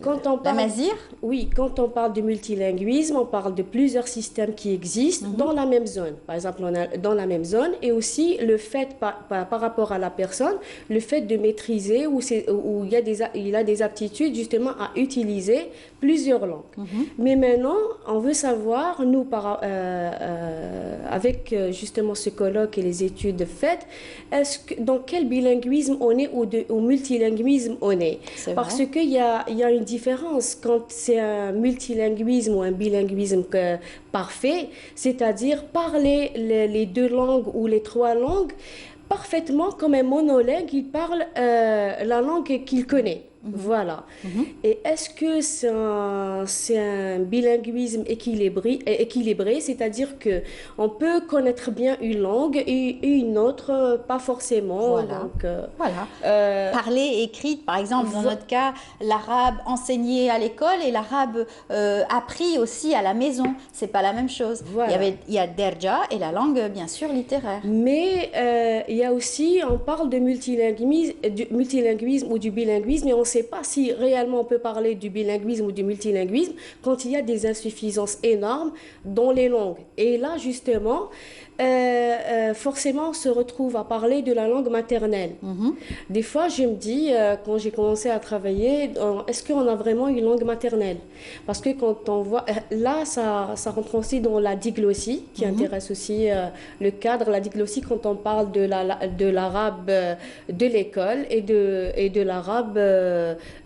Speaker 21: quand on parle,
Speaker 1: la mazir.
Speaker 21: Oui, quand on parle de multilinguisme, on parle de plusieurs systèmes qui existent dans la même zone. Par exemple, on a dans la même zone et aussi le fait, par rapport à la personne, le fait de maîtriser où il a des aptitudes justement à utiliser plusieurs langues. Mais maintenant, on veut savoir, nous, avec justement ce colloque et les études faites, dans quel bilinguisme on est ou multilinguisme on est. Parce qu'il y a une différence quand c'est un multilinguisme ou un bilinguisme parfait, c'est-à-dire parler les 2 langues ou les 3 langues parfaitement comme un monologue, il parle la langue qu'il connaît. Voilà. Et est-ce que c'est un bilinguisme équilibré, c'est-à-dire que on peut connaître bien une langue et une autre pas forcément.
Speaker 1: Voilà.
Speaker 21: Donc,
Speaker 1: parler, écrite, par exemple, dans notre cas, l'arabe enseigné à l'école et l'arabe appris aussi à la maison. C'est pas la même chose.
Speaker 21: Voilà.
Speaker 1: Il y a derja et la langue, bien sûr, littéraire.
Speaker 21: Mais il y a aussi, on parle de multilinguisme ou du bilinguisme, mais on ne sait pas si réellement on peut parler du bilinguisme ou du multilinguisme quand il y a des insuffisances énormes dans les langues. Et là, justement, forcément, on se retrouve à parler de la langue maternelle. Des fois, je me dis, quand j'ai commencé à travailler, est-ce qu'on a vraiment une langue maternelle? Parce que quand on voit... là, ça rentre aussi dans la diglossie, qui intéresse aussi le cadre. La diglossie, quand on parle de l'arabe de l'école et de l'arabe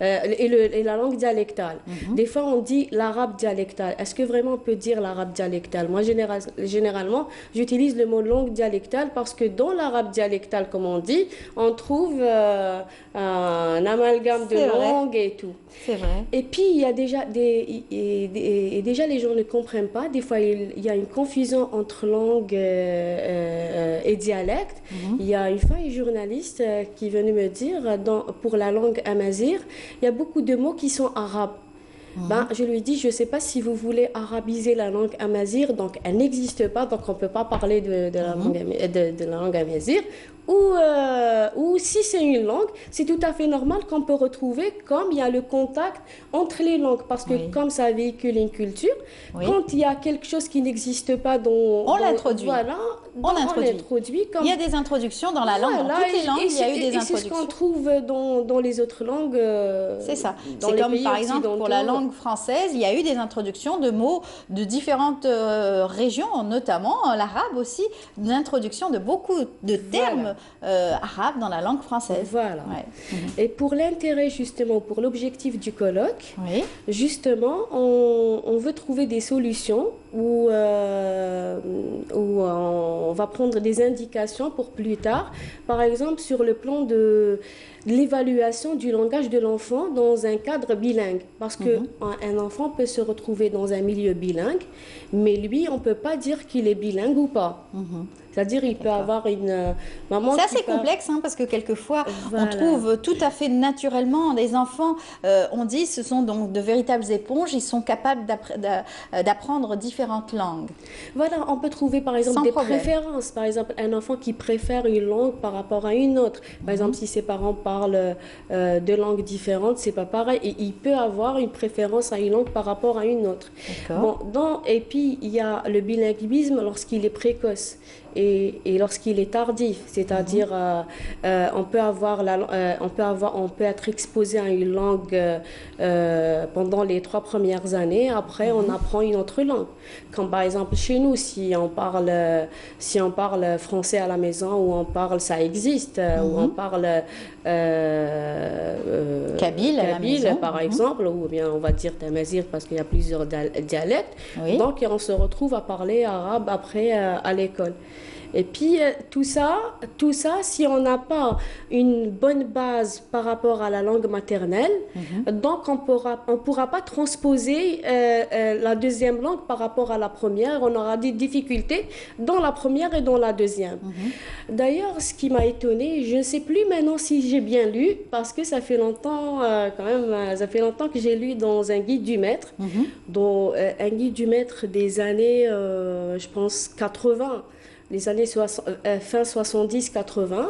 Speaker 21: et la langue dialectale. Des fois, on dit l'arabe dialectal. Est-ce que vraiment on peut dire l'arabe dialectal? Moi, généralement, j'utilise le mot langue dialectale parce que dans l'arabe dialectal, comme on dit, on trouve un amalgame de langues et tout.
Speaker 1: C'est vrai.
Speaker 21: Et puis, il y a déjà déjà les gens ne comprennent pas. Des fois, il y a une confusion entre langue et dialecte. Il y a une fois une journaliste qui est venue me dire, pour la langue amazigh, il y a beaucoup de mots qui sont arabes. Je lui dis, je ne sais pas si vous voulez arabiser la langue amazigh, donc elle n'existe pas, donc on ne peut pas parler de la langue amazigh. Ou si c'est une langue, c'est tout à fait normal qu'on peut retrouver comme il y a le contact entre les langues, parce que comme ça véhicule une culture, quand il y a quelque chose qui n'existe pas
Speaker 1: on l'introduit.
Speaker 21: Voilà,
Speaker 1: on l'introduit.
Speaker 21: Comme...
Speaker 1: Il y a des introductions dans la langue, dans toutes les langues, il y a eu des introductions.
Speaker 21: C'est ce qu'on trouve dans les autres langues.
Speaker 1: C'est ça. C'est comme par exemple pour la langue française, il y a eu des introductions de mots de différentes régions, notamment l'arabe aussi, l'introduction de beaucoup de termes arabe dans la langue française.
Speaker 21: Voilà. Et pour l'intérêt, justement, pour l'objectif du colloque, justement, on veut trouver des solutions où on va prendre des indications pour plus tard. Par exemple, sur le plan de l'évaluation du langage de l'enfant dans un cadre bilingue. Parce qu'un enfant peut se retrouver dans un milieu bilingue, mais lui, on ne peut pas dire qu'il est bilingue ou pas. C'est-à-dire, il peut avoir une maman.
Speaker 1: C'est assez complexe, parce que quelquefois, on trouve tout à fait naturellement des enfants, on dit, ce sont donc de véritables éponges, ils sont capables d'apprendre différentes langues.
Speaker 21: Voilà, on peut trouver par exemple des préférences. Par exemple, un enfant qui préfère une langue par rapport à une autre. Par exemple, si ses parents parlent de langues différentes, c'est pas pareil. Et il peut avoir une préférence à une langue par rapport à une autre. Et puis, il y a le bilinguisme lorsqu'il est précoce. Et lorsqu'il est tardif, c'est-à-dire on peut être exposé à une langue pendant les 3 premières années. Après, on apprend une autre langue. Comme par exemple chez nous, si on parle français à la maison, ou on parle, ça existe, ou on parle kabyle par exemple, ou bien on va dire tamazigh parce qu'il y a plusieurs dialectes. Donc on se retrouve à parler arabe après à l'école. Et puis tout ça, si on n'a pas une bonne base par rapport à la langue maternelle, donc on pourra pas transposer la deuxième langue par rapport à la première. On aura des difficultés dans la première et dans la deuxième. D'ailleurs, ce qui m'a étonnée, je ne sais plus maintenant si j'ai bien lu, parce que ça fait longtemps que j'ai lu dans un guide du maître, un guide du maître des années, je pense, 80. Les années fin 70-80,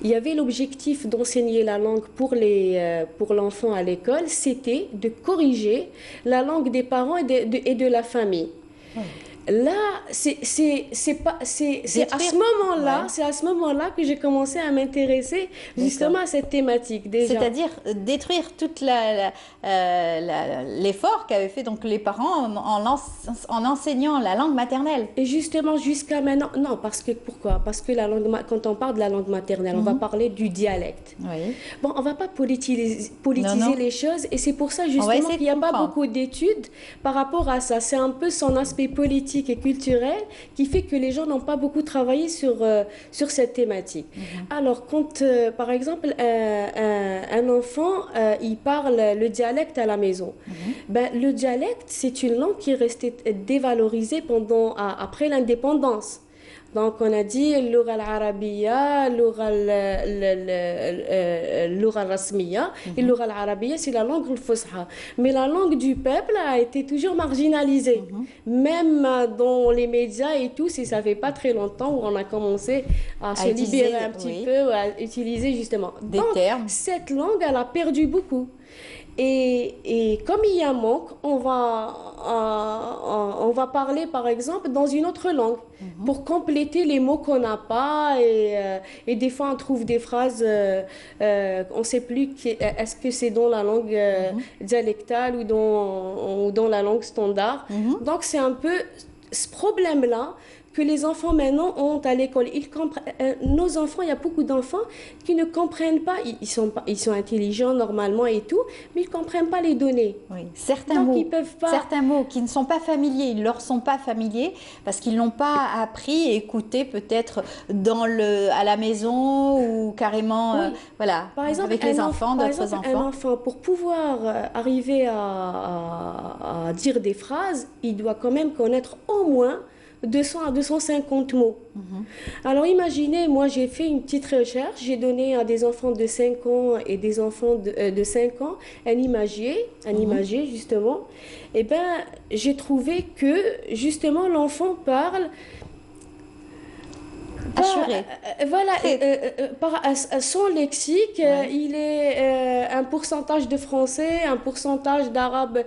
Speaker 21: il y avait l'objectif d'enseigner la langue pour l'enfant à l'école, c'était de corriger la langue des parents et de la famille. Là, c'est à ce moment-là que j'ai commencé à m'intéresser justement à cette thématique déjà.
Speaker 1: C'est-à-dire détruire toute l'effort qu'avaient fait donc les parents en enseignant la langue maternelle.
Speaker 21: Et justement jusqu'à maintenant, non, pourquoi? Parce que quand on parle de la langue maternelle, on va parler du dialecte. Bon, on va pas politiser les choses, et c'est pour ça justement qu'il n'y a pas beaucoup d'études par rapport à ça. C'est un peu son aspect politique linguistique et culturelle qui fait que les gens n'ont pas beaucoup travaillé sur cette thématique. Alors, quand, par exemple, un enfant, il parle le dialecte à la maison, ben, le dialecte, c'est une langue qui est restée dévalorisée après l'indépendance. Donc, on a dit l'oura al-arabiya, l'oura al-rasmiya, et l'oura al-arabiya, c'est la langue al-fusha. Mais la langue du peuple a été toujours marginalisée. Même dans les médias et tout, ça fait pas très longtemps où on a commencé à se libérer un petit peu, à utiliser justement
Speaker 1: des termes.
Speaker 21: Cette langue, elle a perdu beaucoup. Et comme il y a un manque, on va parler par exemple dans une autre langue pour compléter les mots qu'on n'a pas et des fois on trouve des phrases, on ne sait plus est-ce que c'est dans la langue dialectale ou dans la langue standard. Donc c'est un peu ce problème-là que les enfants maintenant ont à l'école. Nos enfants, il y a beaucoup d'enfants qui ne comprennent pas, ils sont intelligents normalement et tout, mais ils ne comprennent pas les données.
Speaker 1: Oui. Certains mots qui ne sont pas familiers, ils ne leur sont pas familiers parce qu'ils ne l'ont pas appris, écouté peut-être à la maison ou carrément voilà,
Speaker 21: par exemple,
Speaker 1: avec les enfants, d'autres enfants.
Speaker 21: Un enfant, pour pouvoir arriver à dire des phrases, il doit quand même connaître au moins 200 à 250 mots. Alors imaginez, moi j'ai fait une petite recherche, j'ai donné à des enfants de 5 ans et des enfants de 5 ans un imagier justement, et ben j'ai trouvé que justement l'enfant parle voilà, par son lexique, il est un pourcentage de français, un pourcentage d'arabe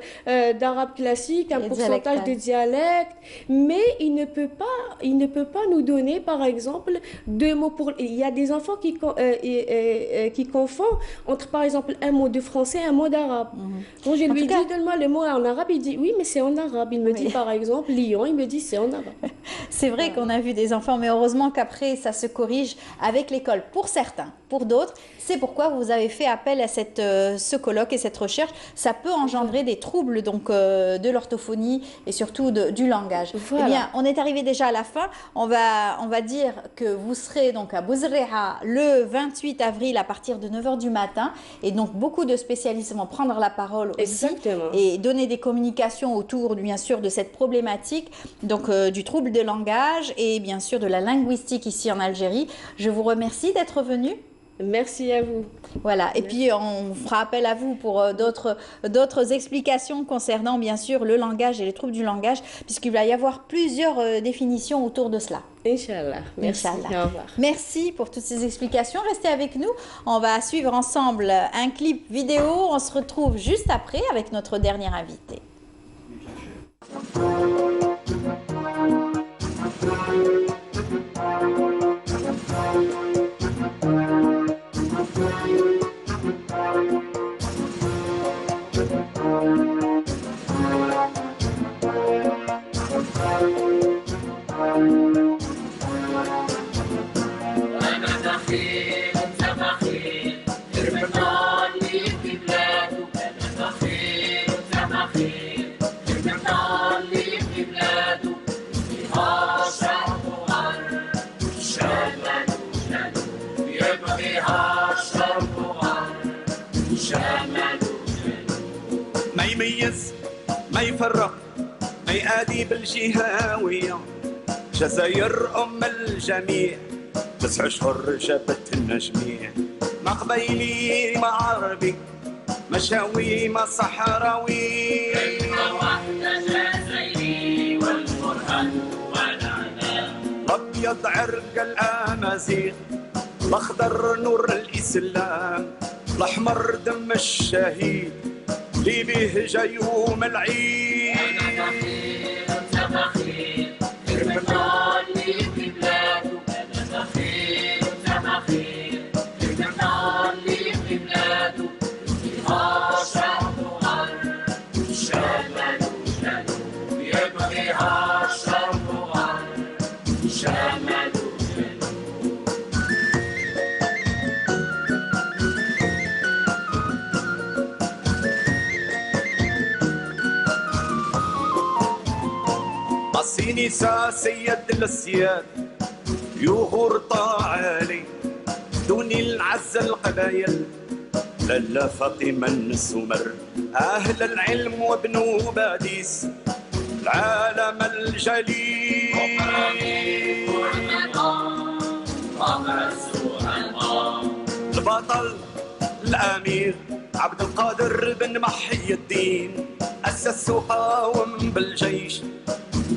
Speaker 21: classique, un pourcentage de dialecte, mais il ne peut pas nous donner, par exemple, 2 mots pour. Il y a des enfants qui confondent entre, par exemple, un mot de français et un mot d'arabe. Quand je lui dis donne-moi le mot en arabe, il dit oui, mais c'est en arabe. Il me dit par exemple Lyon, il me dit c'est en arabe.
Speaker 1: C'est vrai qu'on a vu des enfants, mais heureusement qu'après ça se corrige avec l'école pour certains, pour d'autres. C'est pourquoi vous avez fait appel à ce colloque et cette recherche. Ça peut engendrer des troubles donc de l'orthophonie et surtout du langage. Voilà. Eh bien, on est arrivé déjà à la fin. On va dire que vous serez donc à Bouzreha le 28 avril à partir de 9h du matin. Et donc, beaucoup de spécialistes vont prendre la parole aussi et donner des communications autour, bien sûr, de cette problématique donc du trouble de langage et bien sûr de la linguistique ici en Algérie. Je vous remercie d'être venu.
Speaker 21: Merci à vous.
Speaker 1: Voilà, et puis on fera appel à vous pour d'autres explications concernant bien sûr le langage et les troubles du langage, puisqu'il va y avoir plusieurs définitions autour de cela.
Speaker 21: Inch'Allah. Merci.
Speaker 1: Inch'Allah. Au revoir. Merci pour toutes ces explications. Restez avec nous. On va suivre ensemble un clip vidéo. On se retrouve juste après avec notre dernier invité.
Speaker 2: ما يميز ما يفرق ما يأدي بالجهاوية جزائر أم الجميع 9 أشهر جابت النجميع ما قبيلي ما عربي ما شاوي ما صحراوي كلمة واحدة جزائري والقرآن والعنان الأبيض عرق الأمازيغ الأخضر نور الإسلام الأحمر دم الشهيد اللي به جا يوم العيد أنا بخير أنت بخير المكان اللي في بلاده أنا بخير أنت بخير المكان اللي في بلاده فيها شعب وغرب شمال وجنوب يبغيها شرق وغرب شمال راسي نساء سيد السياد يغور طاعالي دوني العز القبايل لالا فاطمة السمر أهل العلم وابنو باديس العالم الجليل البطل الأمير عبد القادر بن محي الدين أسس وقاوم بالجيش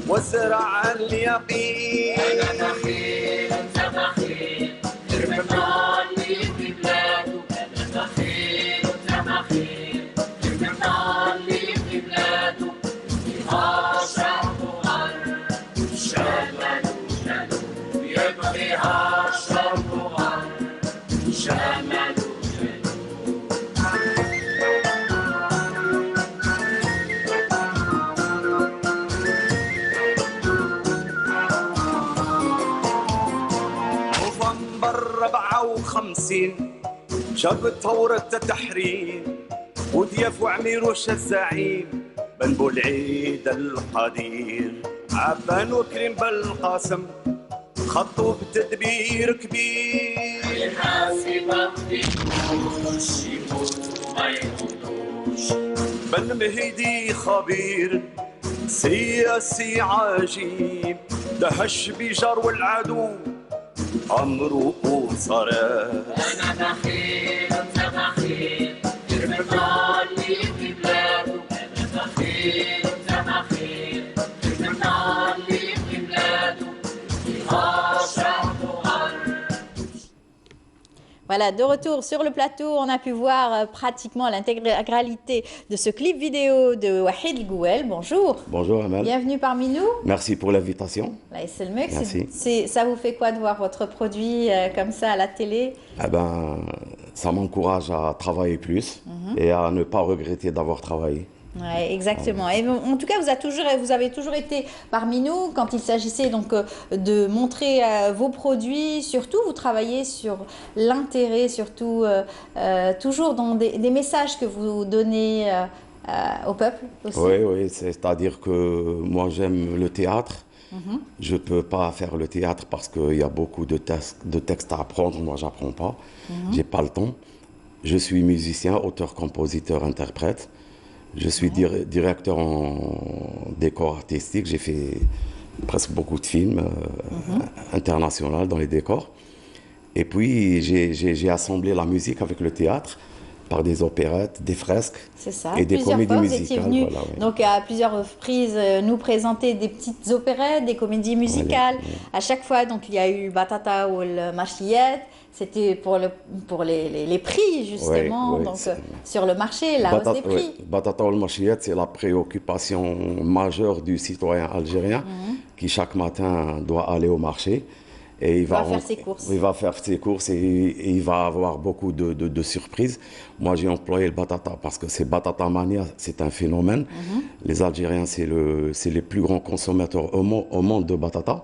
Speaker 2: وزرع اليقين أنا بخيل أنت بخيل المثال في بلاده أنا بخيل أنت بخيل المثال في بلاده فيها شرق وغرب شمال وجنوب يبغيها شرق وغرب شمال وخمسين جاب ثورة التحرير ودياف وعمير وش الزعيم بن بولعيد القدير عفان وكريم بالقاسم خطوا بتدبير كبير الحاسب يموتوش يموتوا ما يموتوش بن مهدي خبير سياسي عجيب دهش بجار والعدو عمرو وصرا أنا بخيل أنت بخيل المثال في بلاده أنا بخيل أنت بخيل المثال في بلاده فيها شرق وغرب.
Speaker 1: Voilà, de retour sur le plateau, on a pu voir pratiquement l'intégralité de ce clip vidéo de Wahid El Gouel. Bonjour.
Speaker 3: Bonjour Amel.
Speaker 1: Bienvenue parmi nous.
Speaker 3: Merci pour l'invitation.
Speaker 1: Merci. Ça vous fait quoi de voir votre produit comme ça à la télé?
Speaker 3: Eh ben, ça m'encourage à travailler plus et à ne pas regretter d'avoir travaillé.
Speaker 1: Ouais, exactement. Et en tout cas, vous avez toujours été parmi nous quand il s'agissait donc de montrer vos produits. Surtout, vous travaillez sur l'intérêt, surtout toujours dans des messages que vous donnez au peuple aussi.
Speaker 3: Oui, c'est-à-dire que moi j'aime le théâtre. Je ne peux pas faire le théâtre parce qu'il y a beaucoup de textes à apprendre. Moi, je n'apprends pas. Je n'ai pas le temps. Je suis musicien, auteur, compositeur, interprète. Je suis directeur en décor artistique. J'ai fait presque beaucoup de films internationaux dans les décors. Et puis, j'ai assemblé la musique avec le théâtre par des opérettes, des fresques et des comédies musicales.
Speaker 1: Venu, voilà, oui. Donc à plusieurs reprises nous présenter des petites opérettes, des comédies musicales. À chaque fois, donc il y a eu Batata ou le Machiyet. C'était pour les prix justement, donc sur le marché, la hausse des prix.
Speaker 3: Batata ou le Machiyet, c'est la préoccupation majeure du citoyen algérien qui chaque matin doit aller au marché. Et il va
Speaker 1: faire ses courses.
Speaker 3: Il va faire ses courses et il va avoir beaucoup de surprises. Moi, j'ai employé le batata parce que c'est batata mania, c'est un phénomène. Les Algériens, c'est les plus grands consommateurs au monde de batata.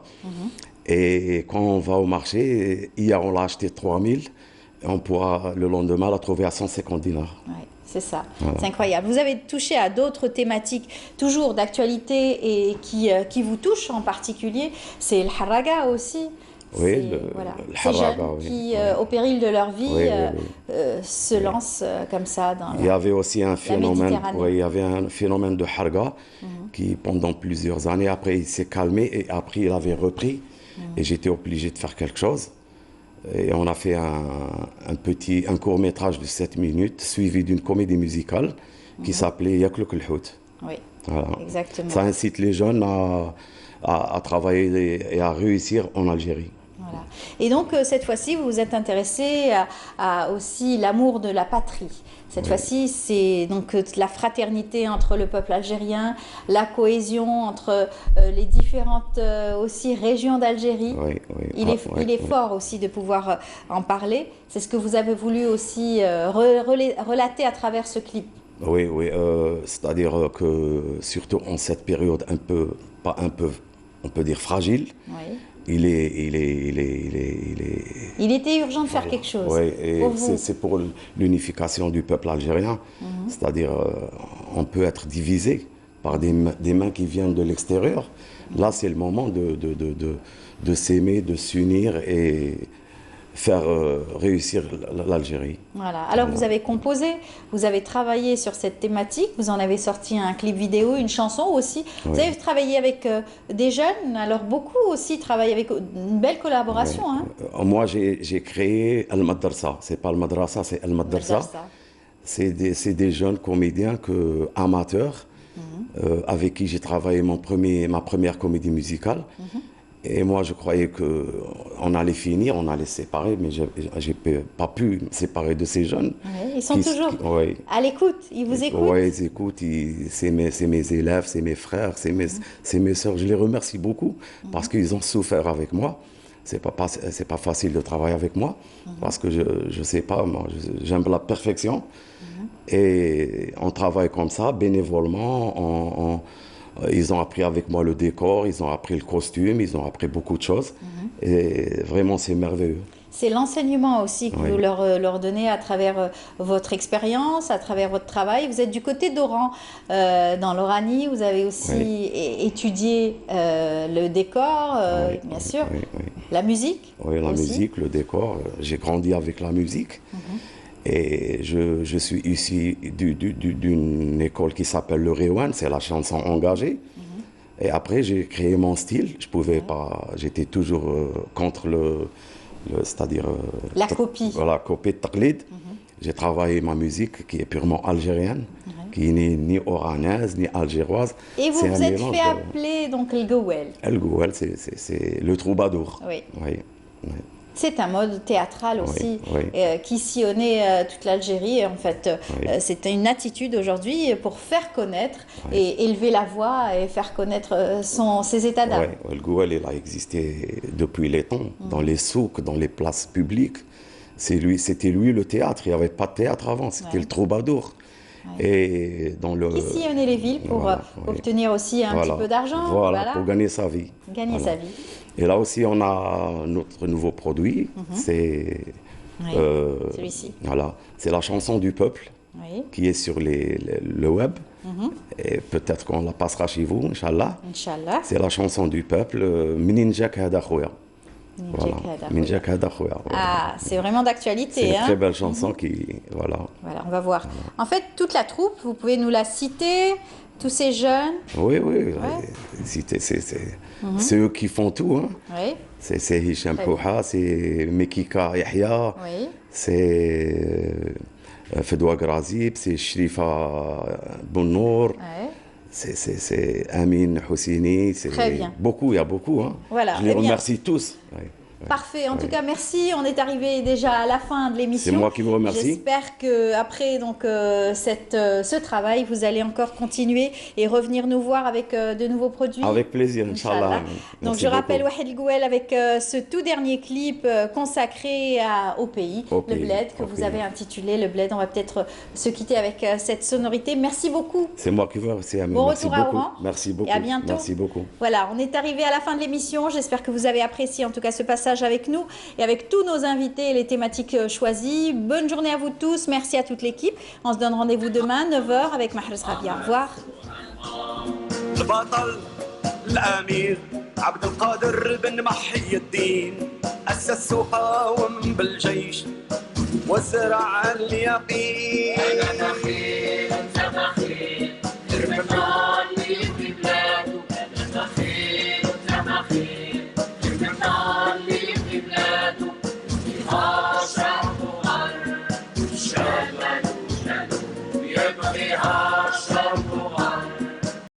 Speaker 3: Et quand on va au marché, hier on l'a acheté 3000, et on pourra le lendemain la trouver à 150 dinars.
Speaker 1: Ouais. C'est ça, c'est incroyable. Vous avez touché à d'autres thématiques, toujours d'actualité et qui vous touchent en particulier. C'est le haraga aussi.
Speaker 3: Oui,
Speaker 1: ces jeunes qui, au péril de leur vie, se lancent comme ça dans
Speaker 3: Il y avait aussi un phénomène, il y avait un phénomène de harga qui, pendant plusieurs années, après il s'est calmé et après il avait repris. Et j'étais obligé de faire quelque chose. Et on a fait un court-métrage de 7 minutes, suivi d'une comédie musicale qui s'appelait Yakluk el-Hout.
Speaker 1: Oui,
Speaker 3: voilà.
Speaker 1: Exactement.
Speaker 3: Ça incite les jeunes à travailler et à réussir en Algérie.
Speaker 1: Voilà. Et donc, cette fois-ci, vous vous êtes intéressé à aussi l'amour de la patrie. Cette fois-ci, c'est donc la fraternité entre le peuple algérien, la cohésion entre les différentes aussi régions d'Algérie. Il est fort aussi de pouvoir en parler. C'est ce que vous avez voulu aussi relater à travers ce clip.
Speaker 3: Oui, c'est-à-dire que surtout en cette période on peut dire fragile, il
Speaker 1: était urgent de faire quelque chose.
Speaker 3: Oui, et c'est pour l'unification du peuple algérien. C'est-à-dire on peut être divisé par des mains qui viennent de l'extérieur. Là, c'est le moment de s'aimer, de s'unir et faire réussir l'Algérie.
Speaker 1: Voilà. Alors vous avez composé, vous avez travaillé sur cette thématique, vous en avez sorti un clip vidéo, une chanson aussi. Vous avez travaillé avec des jeunes, alors beaucoup aussi travaillent avec une belle collaboration. Hein.
Speaker 3: Moi, j'ai créé Al-Madrasa. C'est pas Al-Madrasa, c'est Al-Madrasa. C'est des jeunes comédiens amateurs avec qui j'ai travaillé ma première comédie musicale. Et moi, je croyais qu'on allait finir, on allait se séparer, mais je n'ai pas pu me séparer de ces jeunes.
Speaker 1: Ouais, ils sont toujours à l'écoute, ils vous écoutent.
Speaker 3: Oui, ils écoutent, c'est mes élèves, c'est mes frères, c'est mes soeurs. Je les remercie beaucoup parce qu'ils ont souffert avec moi. C'est pas facile de travailler avec moi parce que je sais pas, moi, j'aime la perfection. Et on travaille comme ça, bénévolement, ils ont appris avec moi le décor, ils ont appris le costume, ils ont appris beaucoup de choses. Et vraiment, c'est merveilleux.
Speaker 1: C'est l'enseignement aussi que vous leur donnez à travers votre expérience, à travers votre travail. Vous êtes du côté d'Oran, dans l'Oranie. Vous avez aussi étudié le décor, bien sûr, la musique.
Speaker 3: Oui, la musique, le décor. J'ai grandi avec la musique. Et je suis ici d'une école qui s'appelle le Rewan, c'est la chanson engagée. Et après, j'ai créé mon style. Je pouvais pas, j'étais toujours contre c'est-à-dire
Speaker 1: la copie.
Speaker 3: Voilà, copie de taqlid. J'ai travaillé ma musique qui est purement algérienne, qui n'est ni oranaise, ni algéroise.
Speaker 1: Et vous vous êtes fait appeler donc le Gouel.
Speaker 3: Le Gouel, c'est le troubadour.
Speaker 1: Oui. C'est un mode théâtral aussi qui sillonnait toute l'Algérie. En fait, c'était une attitude aujourd'hui pour faire connaître et élever la voix et faire connaître ses états d'âme.
Speaker 3: Le Gouel, il a existé depuis les temps, dans les souks, dans les places publiques. C'était lui le théâtre. Il n'y avait pas de théâtre avant, c'était le troubadour. Et dans
Speaker 1: qui sillonnait les villes pour obtenir aussi un petit peu d'argent.
Speaker 3: Voilà, pour gagner sa vie.
Speaker 1: Gagner sa vie.
Speaker 3: Et là aussi, on a notre nouveau produit, c'est
Speaker 1: celui-ci.
Speaker 3: Voilà, c'est la chanson du peuple qui est sur le web. Et peut-être qu'on la passera chez vous, Inch'Allah.
Speaker 1: Inch'Allah.
Speaker 3: C'est la chanson du peuple, Minin Jak Hada Khouya. Voilà.
Speaker 1: Ah, c'est vraiment d'actualité.
Speaker 3: C'est une très belle chanson qui,
Speaker 1: Voilà, on va voir. En fait, toute la troupe, vous pouvez nous la citer, tous ces jeunes.
Speaker 3: Oui. C'est eux qui font tout. Hein. C'est Hicham Kouha, c'est Mekika Yahya, c'est Fedwa Grazib, c'est Shrifa Bonnour. C'est Amin Houssini, il y a beaucoup. Hein.
Speaker 1: Voilà,
Speaker 3: je les remercie tous.
Speaker 1: Parfait. En tout cas, merci. On est arrivé déjà à la fin de l'émission.
Speaker 3: C'est moi qui vous remercie.
Speaker 1: J'espère qu'après ce travail, vous allez encore continuer et revenir nous voir avec de nouveaux produits.
Speaker 3: Avec plaisir, Inch'Allah.
Speaker 1: Donc, je rappelle Wahed El Gouel avec ce tout dernier clip consacré au pays, le Bled, que vous avez intitulé Le Bled. On va peut-être se quitter avec cette sonorité. Merci beaucoup.
Speaker 3: C'est moi qui vous remercie.
Speaker 1: Bon retour à Oran.
Speaker 3: Merci beaucoup.
Speaker 1: Et à bientôt.
Speaker 3: Merci beaucoup.
Speaker 1: Voilà, on est arrivé à la fin de l'émission. J'espère que vous avez apprécié en tout cas ce passage avec nous et avec tous nos invités et les thématiques choisies. Bonne journée à vous tous. Merci à toute l'équipe. On se donne rendez-vous demain 9h avec Mahrez Rabia. Au revoir.
Speaker 2: الأمير عبد القادر بن محي الدين أسس وقاوم بالجيش وزرع اليقين